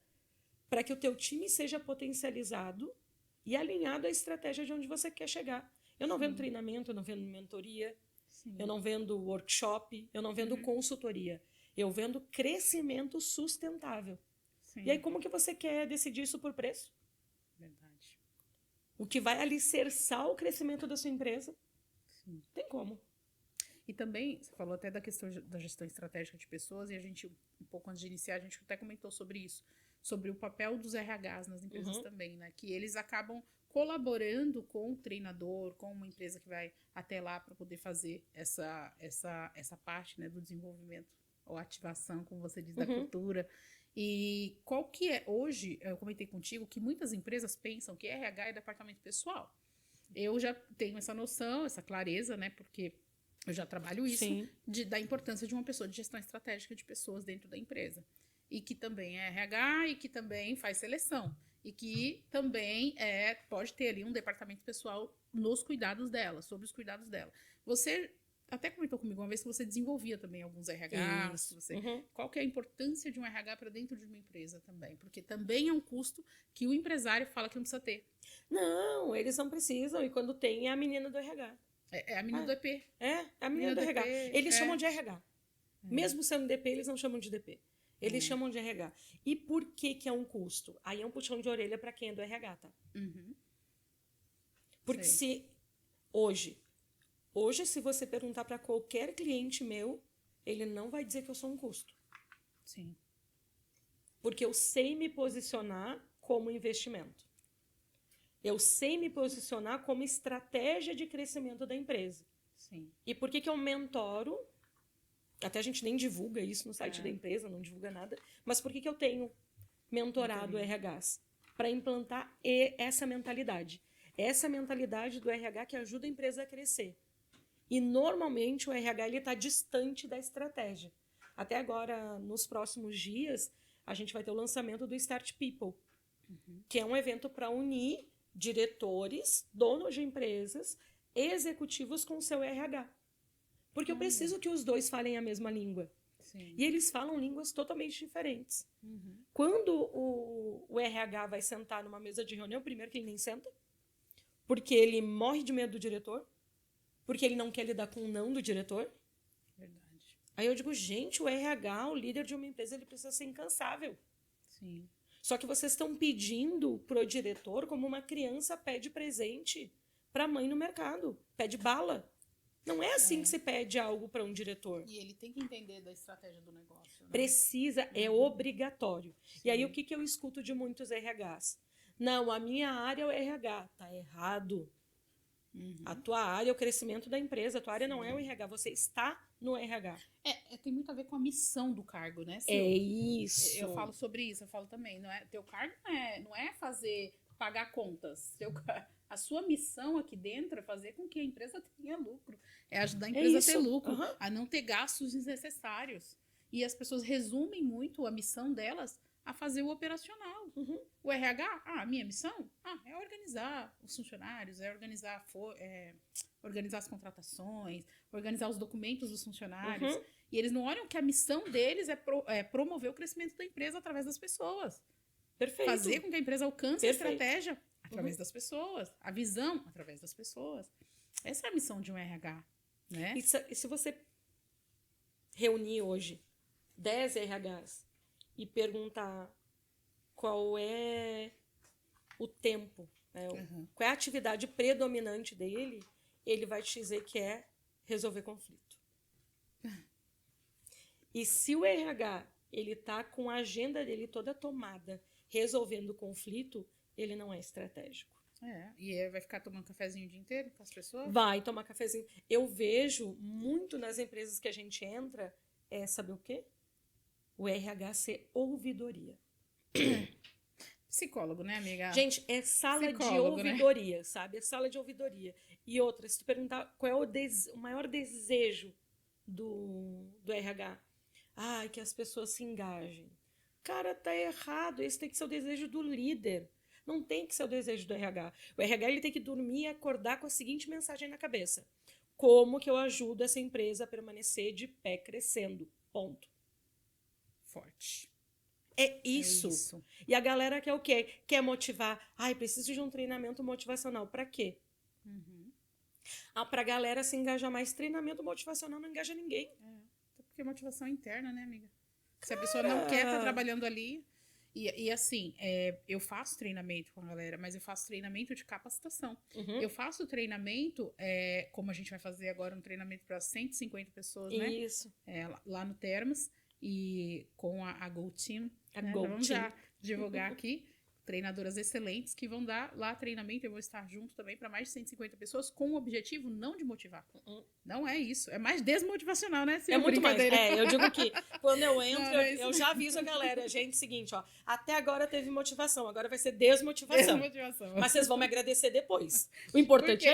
[SPEAKER 2] para que o teu time seja potencializado e alinhado à estratégia de onde você quer chegar. Eu não vendo treinamento, eu não vendo mentoria, eu não vendo workshop, eu não vendo consultoria. Eu vendo crescimento sustentável. Sim. E aí, como que você quer decidir isso por preço?
[SPEAKER 1] Verdade.
[SPEAKER 2] O que vai alicerçar o crescimento da sua empresa? Sim. Tem como.
[SPEAKER 1] E também, você falou até da questão da gestão estratégica de pessoas, e a gente, um pouco antes de iniciar, a gente até comentou sobre isso, sobre o papel dos RHs nas empresas também, né? Que eles acabam colaborando com o treinador, com uma empresa que vai até lá para poder fazer essa parte, né, do desenvolvimento ou ativação, como você diz, da cultura. E qual que é, hoje, eu comentei contigo, que muitas empresas pensam que RH é departamento pessoal. Eu já tenho essa noção, essa clareza, né, porque eu já trabalho isso, da importância de uma pessoa de gestão estratégica de pessoas dentro da empresa. E que também é RH e que também faz seleção. E que também pode ter ali um departamento pessoal nos cuidados dela, sobre os cuidados dela. Você até comentou comigo uma vez que você desenvolvia também alguns RHs. Qual que é a importância de um RH para dentro de uma empresa também? Porque também é um custo que o empresário fala que não precisa ter.
[SPEAKER 2] Não, eles não precisam. E quando tem, é a menina do RH.
[SPEAKER 1] É a menina do EP.
[SPEAKER 2] É a menina do RH. Eles chamam de RH. Mesmo sendo DP, eles não chamam de DP. Eles chamam de RH. E por que é um custo? Aí é um puxão de orelha para quem é do RH, tá? Porque se hoje, se você perguntar para qualquer cliente meu, ele não vai dizer que eu sou um custo.
[SPEAKER 1] Sim.
[SPEAKER 2] Porque eu sei me posicionar como investimento. Eu sei me posicionar como estratégia de crescimento da empresa.
[SPEAKER 1] Sim.
[SPEAKER 2] E por que eu mentoro? Até a gente nem divulga isso no site da empresa, não divulga nada. Mas por que eu tenho mentorado RHs? Para implantar essa mentalidade. Essa mentalidade do RH que ajuda a empresa a crescer. E, normalmente, o RH está distante da estratégia. Até agora, nos próximos dias, a gente vai ter o lançamento do Start People, que é um evento para unir diretores, donos de empresas, executivos com o seu RH. Porque eu preciso que os dois falem a mesma língua.
[SPEAKER 1] Sim.
[SPEAKER 2] E eles falam línguas totalmente diferentes. Quando o RH vai sentar numa mesa de reunião, primeiro que ele nem senta, porque ele morre de medo do diretor, porque ele não quer lidar com o não do diretor.
[SPEAKER 1] Verdade.
[SPEAKER 2] Aí eu digo, gente, o RH, o líder de uma empresa, ele precisa ser incansável.
[SPEAKER 1] Sim.
[SPEAKER 2] Só que vocês estão pedindo pro diretor como uma criança pede presente para a mãe no mercado, pede bala. Não é assim que se pede algo para um diretor.
[SPEAKER 1] E ele tem que entender da estratégia do negócio. Né?
[SPEAKER 2] Precisa, é obrigatório. Sim. E aí o que eu escuto de muitos RHs? Não, a minha área é o RH. Tá errado. A tua área é o crescimento da empresa. A tua área não é o RH. Você está no RH.
[SPEAKER 1] Tem muito a ver com a missão do cargo, né, Sil?
[SPEAKER 2] É isso.
[SPEAKER 1] Eu falo sobre isso, eu falo também. Teu cargo não é pagar contas. A sua missão aqui dentro é fazer com que a empresa tenha lucro. É ajudar a empresa a ter lucro, a não ter gastos desnecessários. E as pessoas resumem muito a missão delas a fazer o operacional. O RH, a minha missão é organizar os funcionários, é organizar as contratações, organizar os documentos dos funcionários. E eles não olham que a missão deles é promover o crescimento da empresa através das pessoas.
[SPEAKER 2] Perfeito.
[SPEAKER 1] Fazer com que a empresa alcance a estratégia através das pessoas, a visão através das pessoas. Essa é a missão de um RH. Né?
[SPEAKER 2] E se você reunir hoje 10 RHs e perguntar qual é o tempo, né? Qual é a atividade predominante dele, ele vai te dizer que é resolver conflito. E se o RH ele tá com a agenda dele toda tomada, resolvendo conflito, ele não é estratégico.
[SPEAKER 1] E vai ficar tomando cafezinho o dia inteiro com as pessoas?
[SPEAKER 2] Vai tomar cafezinho. Eu vejo muito nas empresas que a gente entra, sabe o quê? O RH ser ouvidoria.
[SPEAKER 1] Psicólogo, né, amiga?
[SPEAKER 2] Gente, é sala de ouvidoria, né? Sabe? É sala de ouvidoria. E outra, se tu perguntar qual é o maior desejo do RH, que as pessoas se engajem. Cara, tá errado. Esse tem que ser o desejo do líder. Não tem que ser o desejo do RH. O RH ele tem que dormir e acordar com a seguinte mensagem na cabeça. Como que eu ajudo essa empresa a permanecer de pé crescendo? Ponto.
[SPEAKER 1] Forte.
[SPEAKER 2] É isso. E a galera quer o quê? Quer motivar. Preciso de um treinamento motivacional. Pra quê? Pra galera se engajar mais. Treinamento motivacional não engaja ninguém.
[SPEAKER 1] Porque motivação é interna, né, amiga? Se a pessoa não quer estar trabalhando ali... E assim, eu faço treinamento com a galera, mas eu faço treinamento de capacitação. Eu faço treinamento, como a gente vai fazer agora, um treinamento para 150 pessoas, né?
[SPEAKER 2] Isso.
[SPEAKER 1] Lá no Termas, e com a Go Team.
[SPEAKER 2] Team.
[SPEAKER 1] Vamos já divulgar aqui. Treinadoras excelentes que vão dar lá treinamento. Eu vou estar junto também para mais de 150 pessoas com o objetivo não de motivar. Não é isso. É mais desmotivacional, né?
[SPEAKER 2] É muito mais. Eu digo que quando eu entro, eu já aviso a galera. Gente, seguinte, até agora teve motivação, agora vai ser desmotivação. Mas vocês vão me agradecer depois. O importante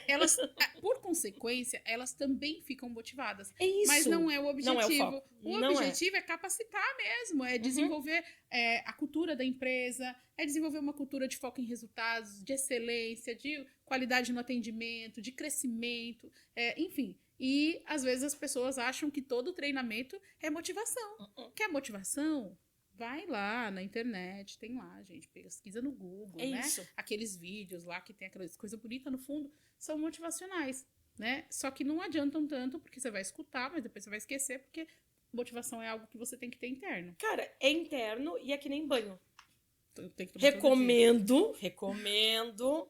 [SPEAKER 1] elas, por consequência, elas também ficam motivadas.
[SPEAKER 2] É isso.
[SPEAKER 1] Mas não é o objetivo.
[SPEAKER 2] Não é o foco.
[SPEAKER 1] O objetivo é capacitar mesmo, é desenvolver a cultura da empresa, é desenvolver uma cultura de foco em resultados, de excelência, de qualidade no atendimento, de crescimento, enfim. E às vezes as pessoas acham que todo treinamento é motivação. Quer motivação? Vai lá na internet, tem lá, gente, pesquisa no Google, né?
[SPEAKER 2] Isso.
[SPEAKER 1] Aqueles vídeos lá que tem aquelas coisas bonitas no fundo, são motivacionais, né? Só que não adiantam tanto, porque você vai escutar, mas depois você vai esquecer, porque motivação é algo que você tem que ter interno.
[SPEAKER 2] Cara, é interno e é que nem banho.
[SPEAKER 1] Tem que tomar
[SPEAKER 2] Recomendo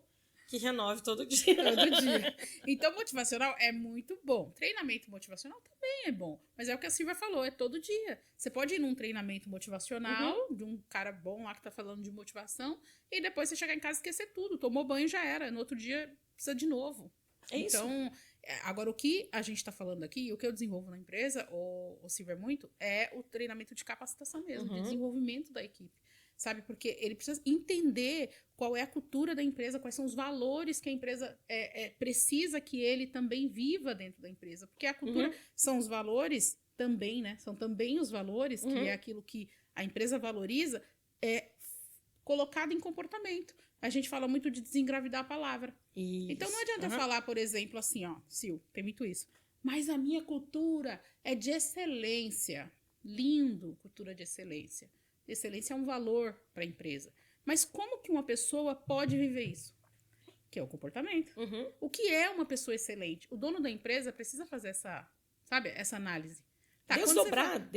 [SPEAKER 2] que renove todo dia.
[SPEAKER 1] todo dia. Então, motivacional é muito bom. Treinamento motivacional também é bom. Mas é o que a Silvia falou, é todo dia. Você pode ir num treinamento motivacional, de um cara bom lá que tá falando de motivação, e depois você chegar em casa e esquecer tudo. Tomou banho, já era. No outro dia, precisa de novo.
[SPEAKER 2] É isso.
[SPEAKER 1] Então, agora o que a gente tá falando aqui, o que eu desenvolvo na empresa, o Silvia muito, é o treinamento de capacitação mesmo, de desenvolvimento da equipe. Sabe? Porque ele precisa entender qual é a cultura da empresa, quais são os valores que a empresa precisa que ele também viva dentro da empresa. Porque a cultura são os valores também, né? São também os valores, que é aquilo que a empresa valoriza, colocado em comportamento. A gente fala muito de desengravidar a palavra.
[SPEAKER 2] Isso.
[SPEAKER 1] Então não adianta eu falar, por exemplo, assim, ó, Sil, tem muito isso. Mas a minha cultura é de excelência. Lindo, cultura de excelência. Excelência é um valor para a empresa. Mas como que uma pessoa pode viver isso? Que é o comportamento. O que é uma pessoa excelente? O dono da empresa precisa fazer essa análise. Tá,
[SPEAKER 2] desdobra,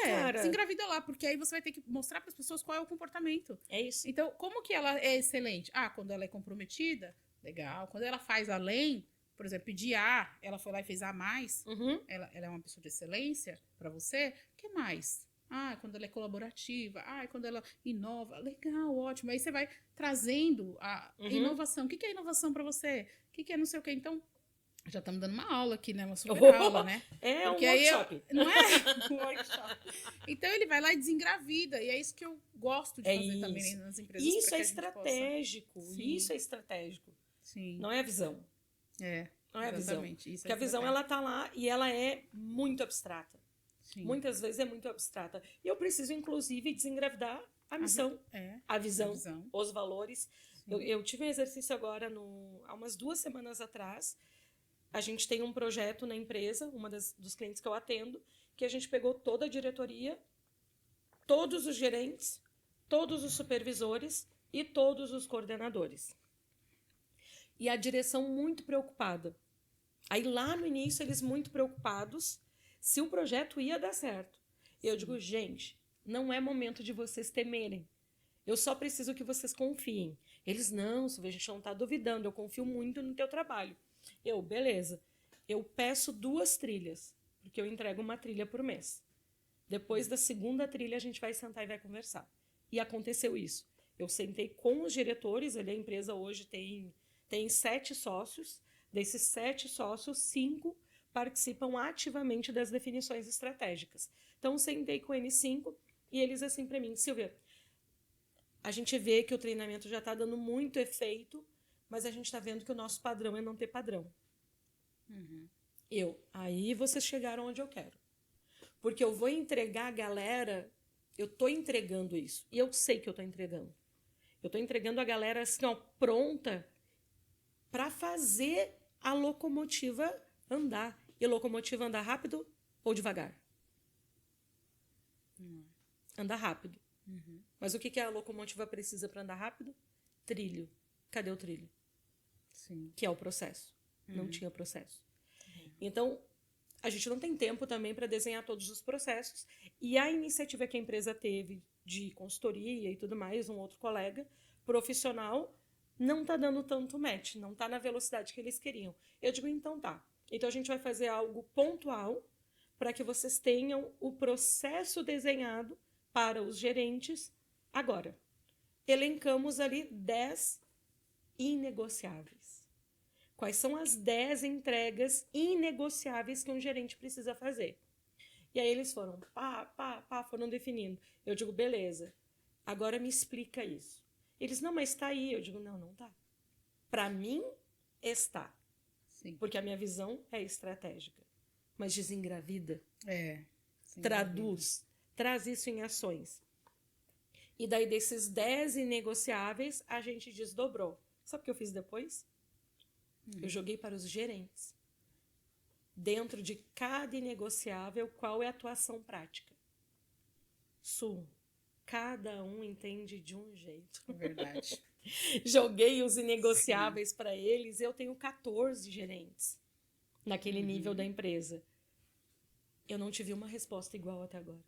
[SPEAKER 2] cara.
[SPEAKER 1] Se engravida lá, porque aí você vai ter que mostrar para as pessoas qual é o comportamento.
[SPEAKER 2] É isso.
[SPEAKER 1] Então, como que ela é excelente? Quando ela é comprometida, legal. Quando ela faz além, por exemplo, pedir A, ela foi lá e fez A mais, ela é uma pessoa de excelência para você, o que mais? Quando ela é colaborativa, quando ela inova, legal, ótimo. Aí você vai trazendo a inovação. O que é inovação para você? O que é não sei o quê? Então, já estamos dando uma aula aqui, né? Uma super aula, né?
[SPEAKER 2] Porque um workshop.
[SPEAKER 1] Não é? Um workshop. Então, ele vai lá e desengravida. E é isso que eu gosto de fazer também nas empresas.
[SPEAKER 2] Isso é estratégico. Isso é estratégico.
[SPEAKER 1] Sim.
[SPEAKER 2] Não é a visão. Não é a visão. Porque a visão, ela tá lá e ela é muito abstrata. Sim. Muitas vezes é muito abstrata. E eu preciso, inclusive, desengravidar a missão, a visão, os valores. Eu tive um exercício agora, há umas 2 semanas atrás. A gente tem um projeto na empresa, dos clientes que eu atendo, que a gente pegou toda a diretoria, todos os gerentes, todos os supervisores e todos os coordenadores. E a direção muito preocupada. Aí lá no início, eles muito preocupados se o projeto ia dar certo. E eu digo, gente, não é momento de vocês temerem. Eu só preciso que vocês confiem. Eles, não, a gente não está duvidando, eu confio muito no teu trabalho. Beleza. Eu peço 2 trilhas, porque eu entrego uma trilha por mês. Depois da segunda trilha, a gente vai sentar e vai conversar. E aconteceu isso. Eu sentei com os diretores, a empresa hoje tem 7 sócios. Desses 7 sócios, 5 participam ativamente das definições estratégicas. Então, sentei com eles 5 e eles assim para mim, Silvia, a gente vê que o treinamento já está dando muito efeito, mas a gente está vendo que o nosso padrão é não ter padrão. Aí vocês chegaram onde eu quero. Porque eu vou entregar a galera, eu estou entregando isso. E eu sei que eu estou entregando. Eu estou entregando a galera assim, ó, pronta para fazer a locomotiva andar. E a locomotiva andar rápido ou devagar? Andar rápido. Mas o que a locomotiva precisa para andar rápido? Trilho. Cadê o trilho?
[SPEAKER 1] Sim.
[SPEAKER 2] Que é o processo. Não tinha processo. Então, a gente não tem tempo também para desenhar todos os processos. E a iniciativa que a empresa teve de consultoria e tudo mais, um outro colega profissional, não está dando tanto match, não está na velocidade que eles queriam. Eu digo, então tá. Então, a gente vai fazer algo pontual para que vocês tenham o processo desenhado para os gerentes agora. Elencamos ali 10 inegociáveis. Quais são as 10 entregas inegociáveis que um gerente precisa fazer? E aí eles foram, foram definindo. Eu digo, beleza, agora me explica isso. Eles, não, mas está aí. Eu digo, não está. Para mim, está. Sim. Porque a minha visão é estratégica. Mas desengravida. Traduz. Traz isso em ações. E daí, desses 10 inegociáveis, a gente desdobrou. Sabe o que eu fiz depois? Eu joguei para os gerentes. Dentro de cada inegociável, qual é a atuação prática? Cada um entende de um jeito.
[SPEAKER 1] É verdade.
[SPEAKER 2] Joguei os inegociáveis para eles, eu tenho 14 gerentes naquele nível da empresa. Eu não tive uma resposta igual até agora.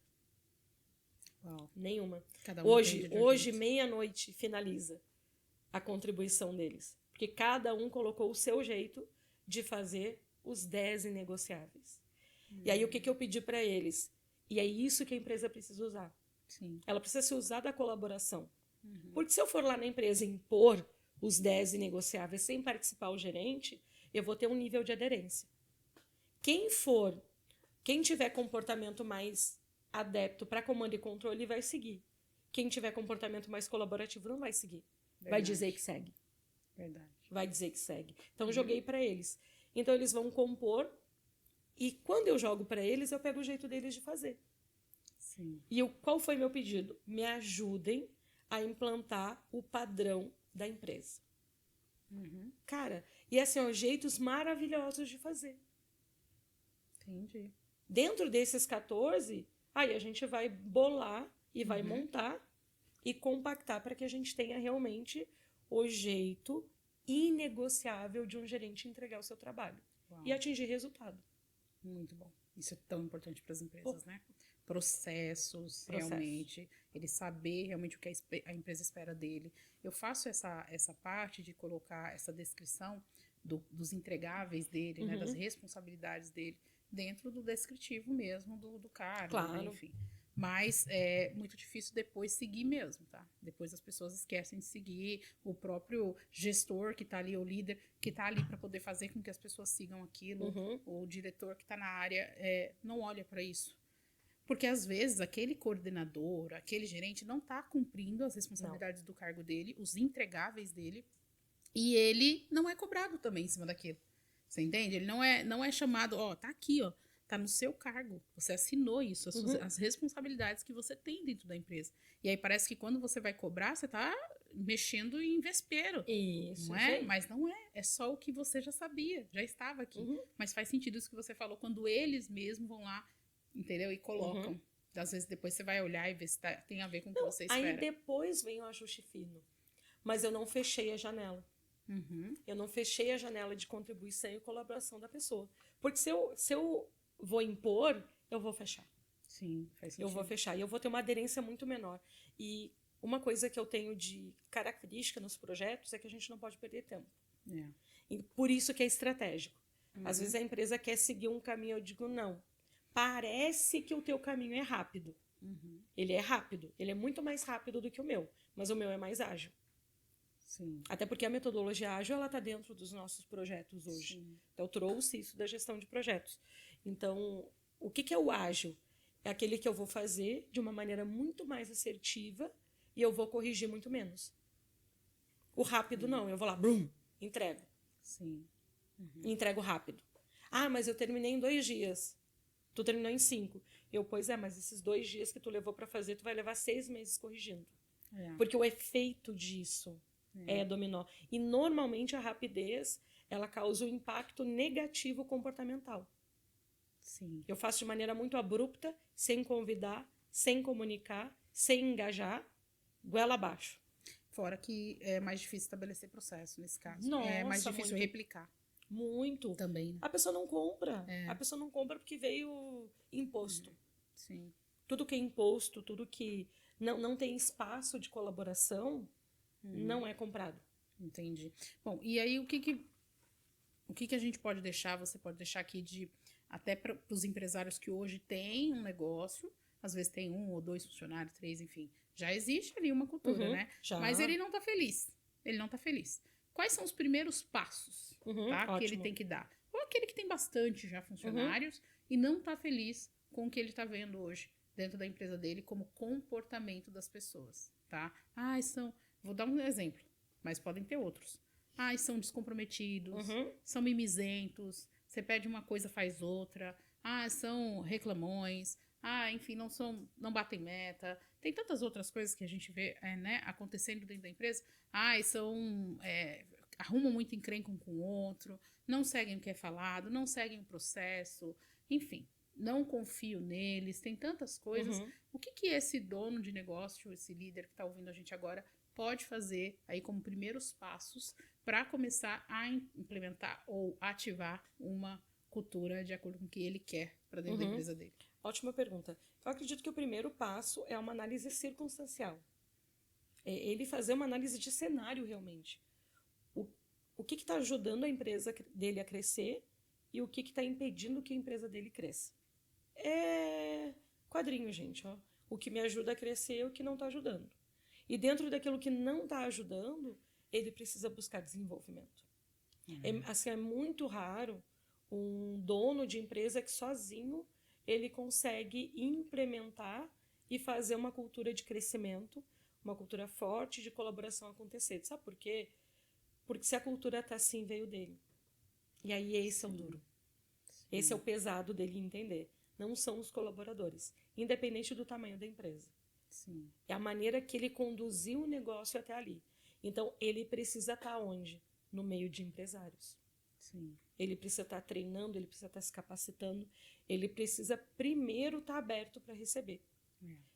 [SPEAKER 1] Uau.
[SPEAKER 2] Nenhuma.
[SPEAKER 1] Cada um
[SPEAKER 2] Hoje,
[SPEAKER 1] entende de um jeito.
[SPEAKER 2] meia-noite, finaliza a contribuição deles. Porque cada um colocou o seu jeito de fazer os 10 inegociáveis. E aí, o que eu pedi para eles? E é isso que a empresa precisa usar.
[SPEAKER 1] Sim.
[SPEAKER 2] Ela precisa se usar da colaboração. Porque se eu for lá na empresa impor os 10 inegociáveis sem participar o gerente, eu vou ter um nível de aderência. Quem tiver comportamento mais adepto para comando e controle vai seguir. Quem tiver comportamento mais colaborativo não vai seguir.
[SPEAKER 1] Verdade.
[SPEAKER 2] Vai dizer que segue.
[SPEAKER 1] Verdade.
[SPEAKER 2] Vai dizer que segue. Então, joguei para eles. Então, eles vão compor e quando eu jogo para eles, eu pego o jeito deles de fazer.
[SPEAKER 1] Sim.
[SPEAKER 2] E qual foi meu pedido? Me ajudem a implantar o padrão da empresa. Cara, e assim, ó, jeitos maravilhosos de fazer.
[SPEAKER 1] Entendi.
[SPEAKER 2] Dentro desses 14, aí a gente vai bolar e vai montar e compactar para que a gente tenha realmente o jeito inegociável de um gerente entregar o seu trabalho.
[SPEAKER 1] Uau.
[SPEAKER 2] E atingir resultado.
[SPEAKER 1] Muito bom. Isso é tão importante para as empresas, né? Processos,
[SPEAKER 2] Processo.
[SPEAKER 1] Realmente, ele saber realmente o que a empresa espera dele. Eu faço essa parte de colocar essa descrição dos entregáveis dele, né, das responsabilidades dele, dentro do descritivo mesmo do cargo,
[SPEAKER 2] Claro.
[SPEAKER 1] né, enfim. Mas é muito difícil depois seguir mesmo, tá? Depois as pessoas esquecem de seguir, o próprio gestor que tá ali, o líder que tá ali para poder fazer com que as pessoas sigam aquilo, o diretor que tá na área não olha para isso. Porque às vezes aquele coordenador, aquele gerente não tá cumprindo as responsabilidades do cargo dele, os entregáveis dele, e ele não é cobrado também em cima daquilo. Você entende? Ele não é chamado, tá aqui, tá no seu cargo. Você assinou isso, as responsabilidades que você tem dentro da empresa. E aí parece que quando você vai cobrar, você tá mexendo em vespeiro.
[SPEAKER 2] Isso.
[SPEAKER 1] Não é? Mas não é. É só o que você já sabia, já estava aqui. Mas faz sentido isso que você falou, quando eles mesmos vão lá, entendeu? E colocam. Às vezes depois você vai olhar e ver se tem a ver com o que você espera.
[SPEAKER 2] Aí depois vem o ajuste fino. Mas eu não fechei a janela. Eu não fechei a janela de contribuição e colaboração da pessoa. Porque se eu vou impor, eu vou fechar.
[SPEAKER 1] Sim, faz sentido.
[SPEAKER 2] Eu vou fechar. E eu vou ter uma aderência muito menor. E uma coisa que eu tenho de característica nos projetos é que a gente não pode perder tempo. E por isso que é estratégico. Às vezes a empresa quer seguir um caminho, eu digo, não. Parece que o teu caminho é rápido. Ele é rápido. Ele é muito mais rápido do que o meu. Mas o meu é mais ágil.
[SPEAKER 1] Sim.
[SPEAKER 2] Até porque a metodologia ágil ela está dentro dos nossos projetos hoje.
[SPEAKER 1] Sim.
[SPEAKER 2] Então, eu trouxe isso da gestão de projetos. Então, o que é o ágil? É aquele que eu vou fazer de uma maneira muito mais assertiva e eu vou corrigir muito menos. O rápido não, eu vou lá, brum, entrego.
[SPEAKER 1] Sim.
[SPEAKER 2] Entrego rápido. Ah, mas eu terminei em 2 dias. Tu terminou em 5. Pois é, mas esses 2 dias que tu levou para fazer, tu vai levar 6 meses corrigindo. Porque o efeito disso é dominó. E normalmente a rapidez, ela causa um impacto negativo comportamental.
[SPEAKER 1] Sim.
[SPEAKER 2] Eu faço de maneira muito abrupta, sem convidar, sem comunicar, sem engajar, goela abaixo.
[SPEAKER 1] Fora que é mais difícil estabelecer processo nesse caso.
[SPEAKER 2] Nossa,
[SPEAKER 1] é mais difícil
[SPEAKER 2] muito.
[SPEAKER 1] Replicar.
[SPEAKER 2] Muito.
[SPEAKER 1] Também, né?
[SPEAKER 2] A pessoa não compra. A pessoa não compra porque veio imposto.
[SPEAKER 1] Sim.
[SPEAKER 2] Tudo que é imposto, tudo que não tem espaço de colaboração, não é comprado.
[SPEAKER 1] Entendi. Bom, e aí o que a gente pode deixar, você pode deixar aqui até para os empresários que hoje têm um negócio, às vezes tem 1 ou 2 funcionários, 3, enfim, já existe ali uma cultura, né?
[SPEAKER 2] Já.
[SPEAKER 1] Mas ele não tá feliz. Ele não tá feliz. Quais são os primeiros passos, tá, que ele tem que dar? Ou aquele que tem bastante já funcionários e não tá feliz com o que ele tá vendo hoje dentro da empresa dele como comportamento das pessoas, tá? Vou dar um exemplo, mas podem ter outros. São descomprometidos, são mimizentos, você pede uma coisa, faz outra. São reclamões. Enfim, não batem meta. Tem tantas outras coisas que a gente vê né, acontecendo dentro da empresa. Arrumam muito encrenca um com o outro, não seguem o que é falado, não seguem o processo, enfim, não confio neles, tem tantas coisas.
[SPEAKER 2] Uhum.
[SPEAKER 1] O que esse dono de negócio, esse líder que está ouvindo a gente agora, pode fazer aí como primeiros passos para começar a implementar ou ativar uma cultura de acordo com o que ele quer para dentro da empresa dele?
[SPEAKER 2] Ótima pergunta. Eu acredito que o primeiro passo é uma análise circunstancial. É ele fazer uma análise de cenário realmente. O que está ajudando a empresa dele a crescer e o que está impedindo que a empresa dele cresça. É quadrinho, gente. Ó. O que me ajuda a crescer e o que não está ajudando. E dentro daquilo que não está ajudando, ele precisa buscar desenvolvimento. É muito raro um dono de empresa que sozinho ele consegue implementar e fazer uma cultura de crescimento, uma cultura forte de colaboração acontecer. Sabe por quê? Porque se a cultura está assim, veio dele. E aí esse é o duro. Esse é o pesado dele entender. Não são os colaboradores, independente do tamanho da empresa.
[SPEAKER 1] Sim.
[SPEAKER 2] É a maneira que ele conduziu o negócio até ali. Então, ele precisa estar onde? No meio de empresários.
[SPEAKER 1] Sim.
[SPEAKER 2] Ele precisa estar treinando, ele precisa estar se capacitando, ele precisa primeiro estar aberto para receber.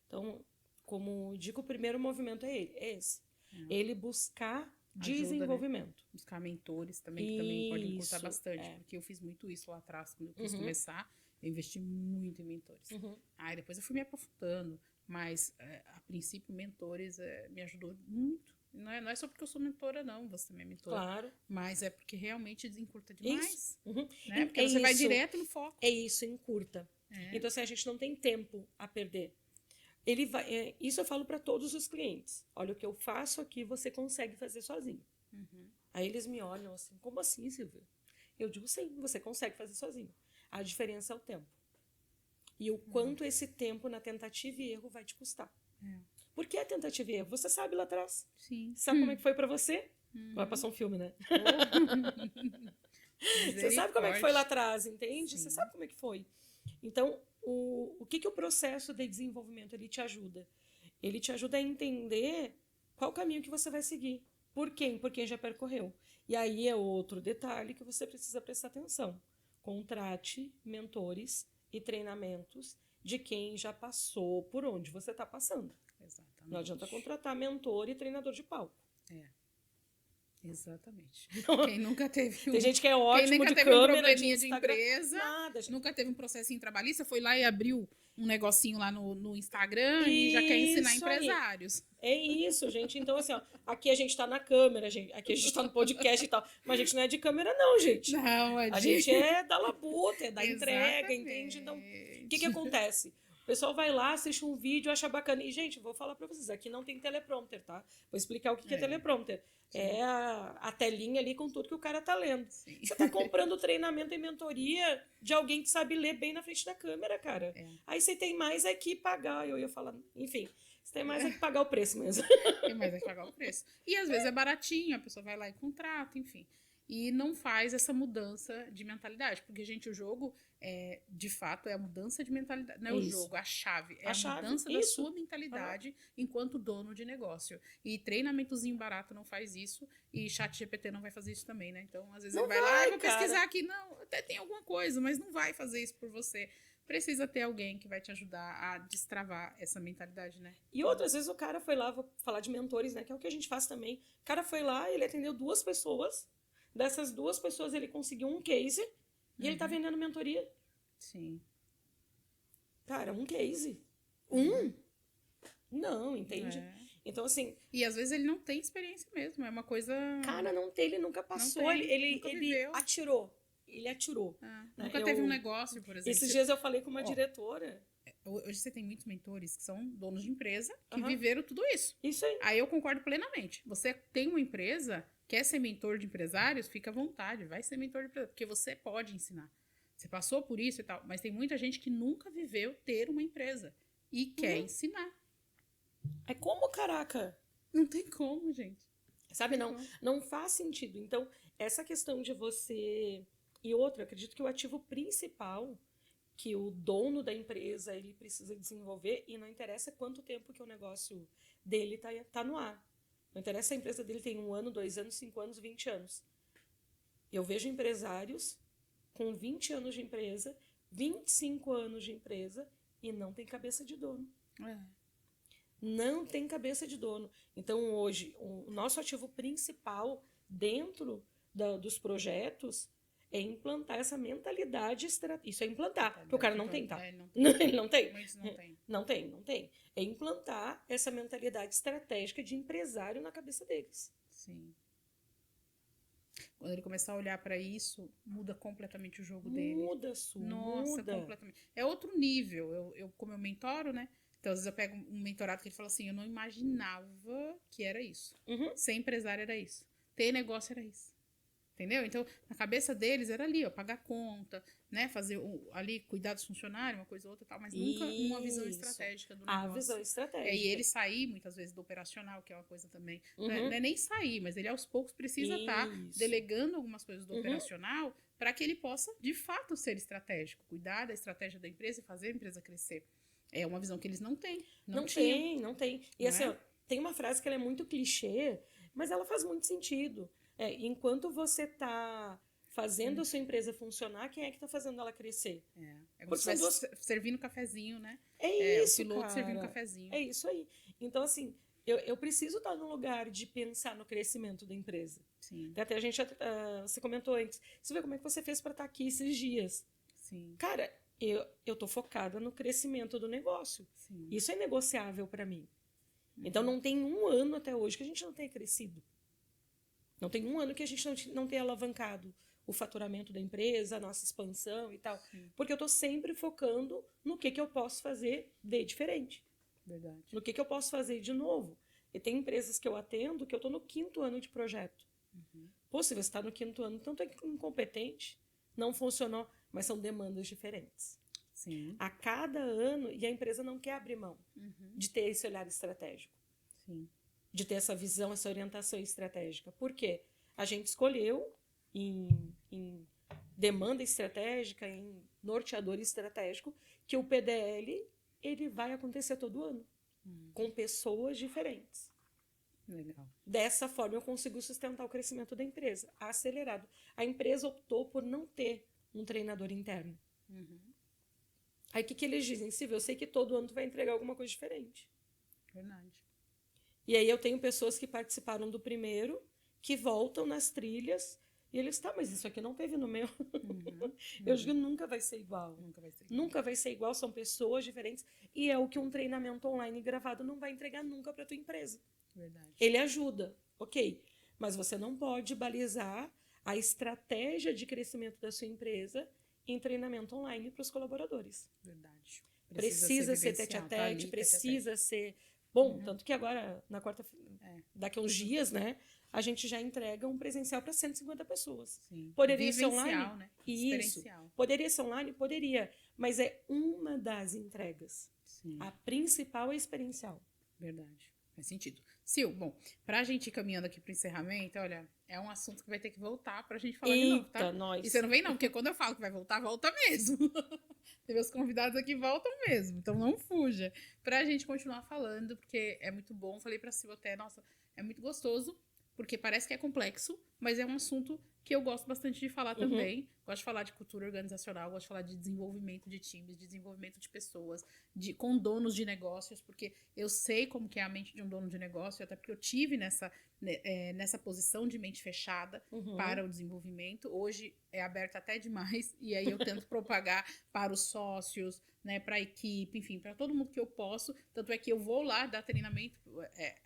[SPEAKER 2] Então, como digo, o primeiro movimento é esse. Ele buscar desenvolvimento.
[SPEAKER 1] Né? Buscar mentores também, que também podem encurtar bastante. Porque eu fiz muito isso lá atrás, quando eu quis começar, eu investi muito em mentores. Aí depois eu fui me aprofundando, mas a princípio mentores me ajudou muito. Não é só porque eu sou mentora, não, você também é mentora.
[SPEAKER 2] Claro.
[SPEAKER 1] Mas é porque realmente encurta demais.
[SPEAKER 2] Isso.
[SPEAKER 1] Né? Porque você vai direto no foco.
[SPEAKER 2] É isso, encurta. Então, assim, a gente não tem tempo a perder. Isso eu falo para todos os clientes. Olha, o que eu faço aqui, você consegue fazer sozinho. Aí eles me olham assim, como assim, Silvia? Eu digo, sim, você consegue fazer sozinho. A diferença é o tempo. E o quanto esse tempo na tentativa e erro vai te custar. Por que a tentativa e erro? Você sabe lá atrás.
[SPEAKER 1] Sim.
[SPEAKER 2] Sabe como é que foi para você? Vai passar um filme, né? Você sabe como é que foi lá atrás, entende? Sim. Você sabe como é que foi. Então, o que o processo de desenvolvimento ele te ajuda? Ele te ajuda a entender qual o caminho que você vai seguir. Por quem? Por quem já percorreu. E aí é outro detalhe que você precisa prestar atenção. Contrate mentores e treinamentos de quem já passou por onde você está passando.
[SPEAKER 1] Exatamente.
[SPEAKER 2] Não adianta contratar mentor e treinador de palco.
[SPEAKER 1] Exatamente. Quem nunca teve
[SPEAKER 2] Tem gente que é ótimo
[SPEAKER 1] quem nunca
[SPEAKER 2] de
[SPEAKER 1] teve
[SPEAKER 2] câmera,
[SPEAKER 1] um probleminha de
[SPEAKER 2] Instagram,
[SPEAKER 1] empresa,
[SPEAKER 2] nada,
[SPEAKER 1] nunca teve um processinho trabalhista, foi lá e abriu um negocinho lá no Instagram e já quer ensinar empresários.
[SPEAKER 2] É isso, gente. Então, assim, ó, aqui a gente tá na câmera, gente. Aqui a gente tá no podcast e tal. Mas a gente não é de câmera, não, gente.
[SPEAKER 1] Não,
[SPEAKER 2] a gente é da labuta, é da entrega, entende? Então, o que acontece? O pessoal vai lá, assiste um vídeo, acha bacana. E, gente, vou falar pra vocês, aqui não tem teleprompter, tá? Vou explicar o que é teleprompter. Sim. É a telinha ali com tudo que o cara tá lendo. Sim. Você tá comprando treinamento e mentoria de alguém que sabe ler bem na frente da câmera, cara. Aí você tem mais é que pagar. Eu ia falar, enfim, você tem mais é que pagar o preço mesmo.
[SPEAKER 1] Tem mais é que pagar o preço. E às vezes é baratinho, a pessoa vai lá e contrata, enfim. E não faz essa mudança de mentalidade. Porque, gente, o jogo, de fato, é a mudança de mentalidade. Não é o jogo, a chave. É a mudança da sua mentalidade enquanto dono de negócio. E treinamentozinho barato não faz isso. E ChatGPT não vai fazer isso também, né? Então, às vezes
[SPEAKER 2] não
[SPEAKER 1] ele vai lá, vou pesquisar aqui. Não, até tem alguma coisa, mas não vai fazer isso por você. Precisa ter alguém que vai te ajudar a destravar essa mentalidade, né?
[SPEAKER 2] E outras vezes o cara foi lá, vou falar de mentores, né? Que é o que a gente faz também. O cara foi lá, ele atendeu 2 pessoas. Dessas 2 pessoas, ele conseguiu um case e ele tá vendendo mentoria.
[SPEAKER 1] Sim.
[SPEAKER 2] Cara, um case. Não, entende? Então, assim...
[SPEAKER 1] E às vezes ele não tem experiência mesmo, é uma coisa...
[SPEAKER 2] Cara, não tem, ele nunca passou, ele atirou. Ele atirou.
[SPEAKER 1] Né? Nunca teve um negócio, por exemplo.
[SPEAKER 2] Esses dias eu falei com uma diretora...
[SPEAKER 1] Hoje você tem muitos mentores que são donos de empresa que viveram tudo isso.
[SPEAKER 2] Isso aí.
[SPEAKER 1] Aí eu concordo plenamente. Você tem uma empresa, quer ser mentor de empresários, fica à vontade, vai ser mentor de empresários, porque você pode ensinar. Você passou por isso e tal, mas tem muita gente que nunca viveu ter uma empresa e quer ensinar.
[SPEAKER 2] É como, caraca?
[SPEAKER 1] Não tem como, gente.
[SPEAKER 2] Sabe, não faz sentido. Então, essa questão de você... E outra, eu acredito que o ativo principal que o dono da empresa ele precisa desenvolver e não interessa quanto tempo que o negócio dele tá no ar. Não interessa se a empresa dele tem 1 ano, 2 anos, 5 anos, 20 anos. Eu vejo empresários com 20 anos de empresa, 25 anos de empresa e não tem cabeça de dono. Não tem cabeça de dono. Então, hoje, o nosso ativo principal dentro dos projetos é implantar essa mentalidade estratégica. Isso é implantar, porque o cara não tem, tá? Ele não tem.
[SPEAKER 1] Muitos não tem.
[SPEAKER 2] Não tem. É implantar essa mentalidade estratégica de empresário na cabeça deles.
[SPEAKER 1] Sim. Quando ele começar a olhar para isso, muda completamente o jogo dele.
[SPEAKER 2] Muda, muda.
[SPEAKER 1] Completamente. É outro nível. Como eu mentoro, né? Então, às vezes eu pego um mentorado que ele fala assim, eu não imaginava que era isso. Ser empresário era isso. Ter negócio era isso. Entendeu? Então, na cabeça deles era ali, ó, pagar conta, né? Fazer ali, cuidar dos funcionários, uma coisa ou outra e tal, mas nunca uma visão estratégica do negócio.
[SPEAKER 2] A visão estratégica.
[SPEAKER 1] E ele sair, muitas vezes, do operacional, que é uma coisa também. Não é nem sair, mas ele aos poucos precisa estar delegando algumas coisas do operacional para que ele possa, de fato, ser estratégico, cuidar da estratégia da empresa e fazer a empresa crescer. É uma visão que eles não têm. Não
[SPEAKER 2] tem. E assim, ó, tem uma frase que ela é muito clichê, mas ela faz muito sentido. Enquanto você está fazendo a sua empresa funcionar, quem é que está fazendo ela crescer?
[SPEAKER 1] É como se estivesse servindo cafezinho, né?
[SPEAKER 2] Isso,
[SPEAKER 1] o piloto
[SPEAKER 2] cara.
[SPEAKER 1] servindo cafezinho.
[SPEAKER 2] É isso aí. Então, assim, eu preciso estar no lugar de pensar no crescimento da empresa.
[SPEAKER 1] Sim.
[SPEAKER 2] Até a gente, você comentou antes, você vê como é que você fez para estar aqui esses dias.
[SPEAKER 1] Sim.
[SPEAKER 2] Cara, eu tô focada no crescimento do negócio.
[SPEAKER 1] Sim.
[SPEAKER 2] Isso é negociável para mim. Então, não tem 1 ano até hoje que a gente não tenha crescido. Não tem 1 ano que a gente não tenha alavancado o faturamento da empresa, a nossa expansão e tal.
[SPEAKER 1] Sim.
[SPEAKER 2] Porque eu tô sempre focando no que eu posso fazer de diferente.
[SPEAKER 1] Verdade.
[SPEAKER 2] No que eu posso fazer de novo. E tem empresas que eu atendo que eu tô no 5º ano de projeto. Pô, se você está no 5º ano, então tu é incompetente. Não funcionou, mas são demandas diferentes.
[SPEAKER 1] Sim.
[SPEAKER 2] A cada ano, e a empresa não quer abrir mão de ter esse olhar estratégico.
[SPEAKER 1] Sim.
[SPEAKER 2] De ter essa visão, essa orientação estratégica. Por quê? A gente escolheu em demanda estratégica, em norteador estratégico, que o PDL ele vai acontecer todo ano, com pessoas diferentes.
[SPEAKER 1] Legal.
[SPEAKER 2] Dessa forma, eu consigo sustentar o crescimento da empresa, acelerado. A empresa optou por não ter um treinador interno. Aí, o que eles dizem? Silvia, eu sei que todo ano tu vai entregar alguma coisa diferente.
[SPEAKER 1] Verdade.
[SPEAKER 2] E aí eu tenho pessoas que participaram do primeiro, que voltam nas trilhas, e eles, tá, mas isso aqui não teve no meu. Eu digo, nunca vai ser igual. Nunca vai ser igual, são pessoas diferentes. E é o que um treinamento online gravado não vai entregar nunca para tua empresa.
[SPEAKER 1] Verdade.
[SPEAKER 2] Ele ajuda, ok. Mas você não pode balizar a estratégia de crescimento da sua empresa em treinamento online para os colaboradores.
[SPEAKER 1] Verdade.
[SPEAKER 2] Precisa ser tete-a-tete, precisa ser... Bom, tanto que agora, na quarta-feira, daqui a uns dias, né, a gente já entrega um presencial para 150 pessoas.
[SPEAKER 1] Sim.
[SPEAKER 2] Poderia ser online?
[SPEAKER 1] Né?
[SPEAKER 2] Isso. Poderia ser online? Poderia. Mas é uma das entregas.
[SPEAKER 1] Sim.
[SPEAKER 2] A principal é experiencial.
[SPEAKER 1] Verdade. Faz sentido. Sil, bom, pra gente ir caminhando aqui pro encerramento, olha, é um assunto que vai ter que voltar pra gente falar de novo, tá?
[SPEAKER 2] Nós.
[SPEAKER 1] E você não vem não, porque quando eu falo que vai voltar, volta mesmo. Tem meus convidados aqui, voltam mesmo, então não fuja. Pra gente continuar falando, porque é muito bom. Falei pra Sil até, nossa, é muito gostoso, porque parece que é complexo, mas é um assunto que eu gosto bastante de falar também. Gosto de falar de cultura organizacional, gosto de falar de desenvolvimento de times, de desenvolvimento de pessoas, com donos de negócios, porque eu sei como que é a mente de um dono de negócio, até porque eu tive nessa posição de mente fechada para o desenvolvimento. Hoje é aberta até demais, e aí eu tento propagar para os sócios, né, para a equipe, enfim, para todo mundo que eu posso. Tanto é que eu vou lá dar treinamento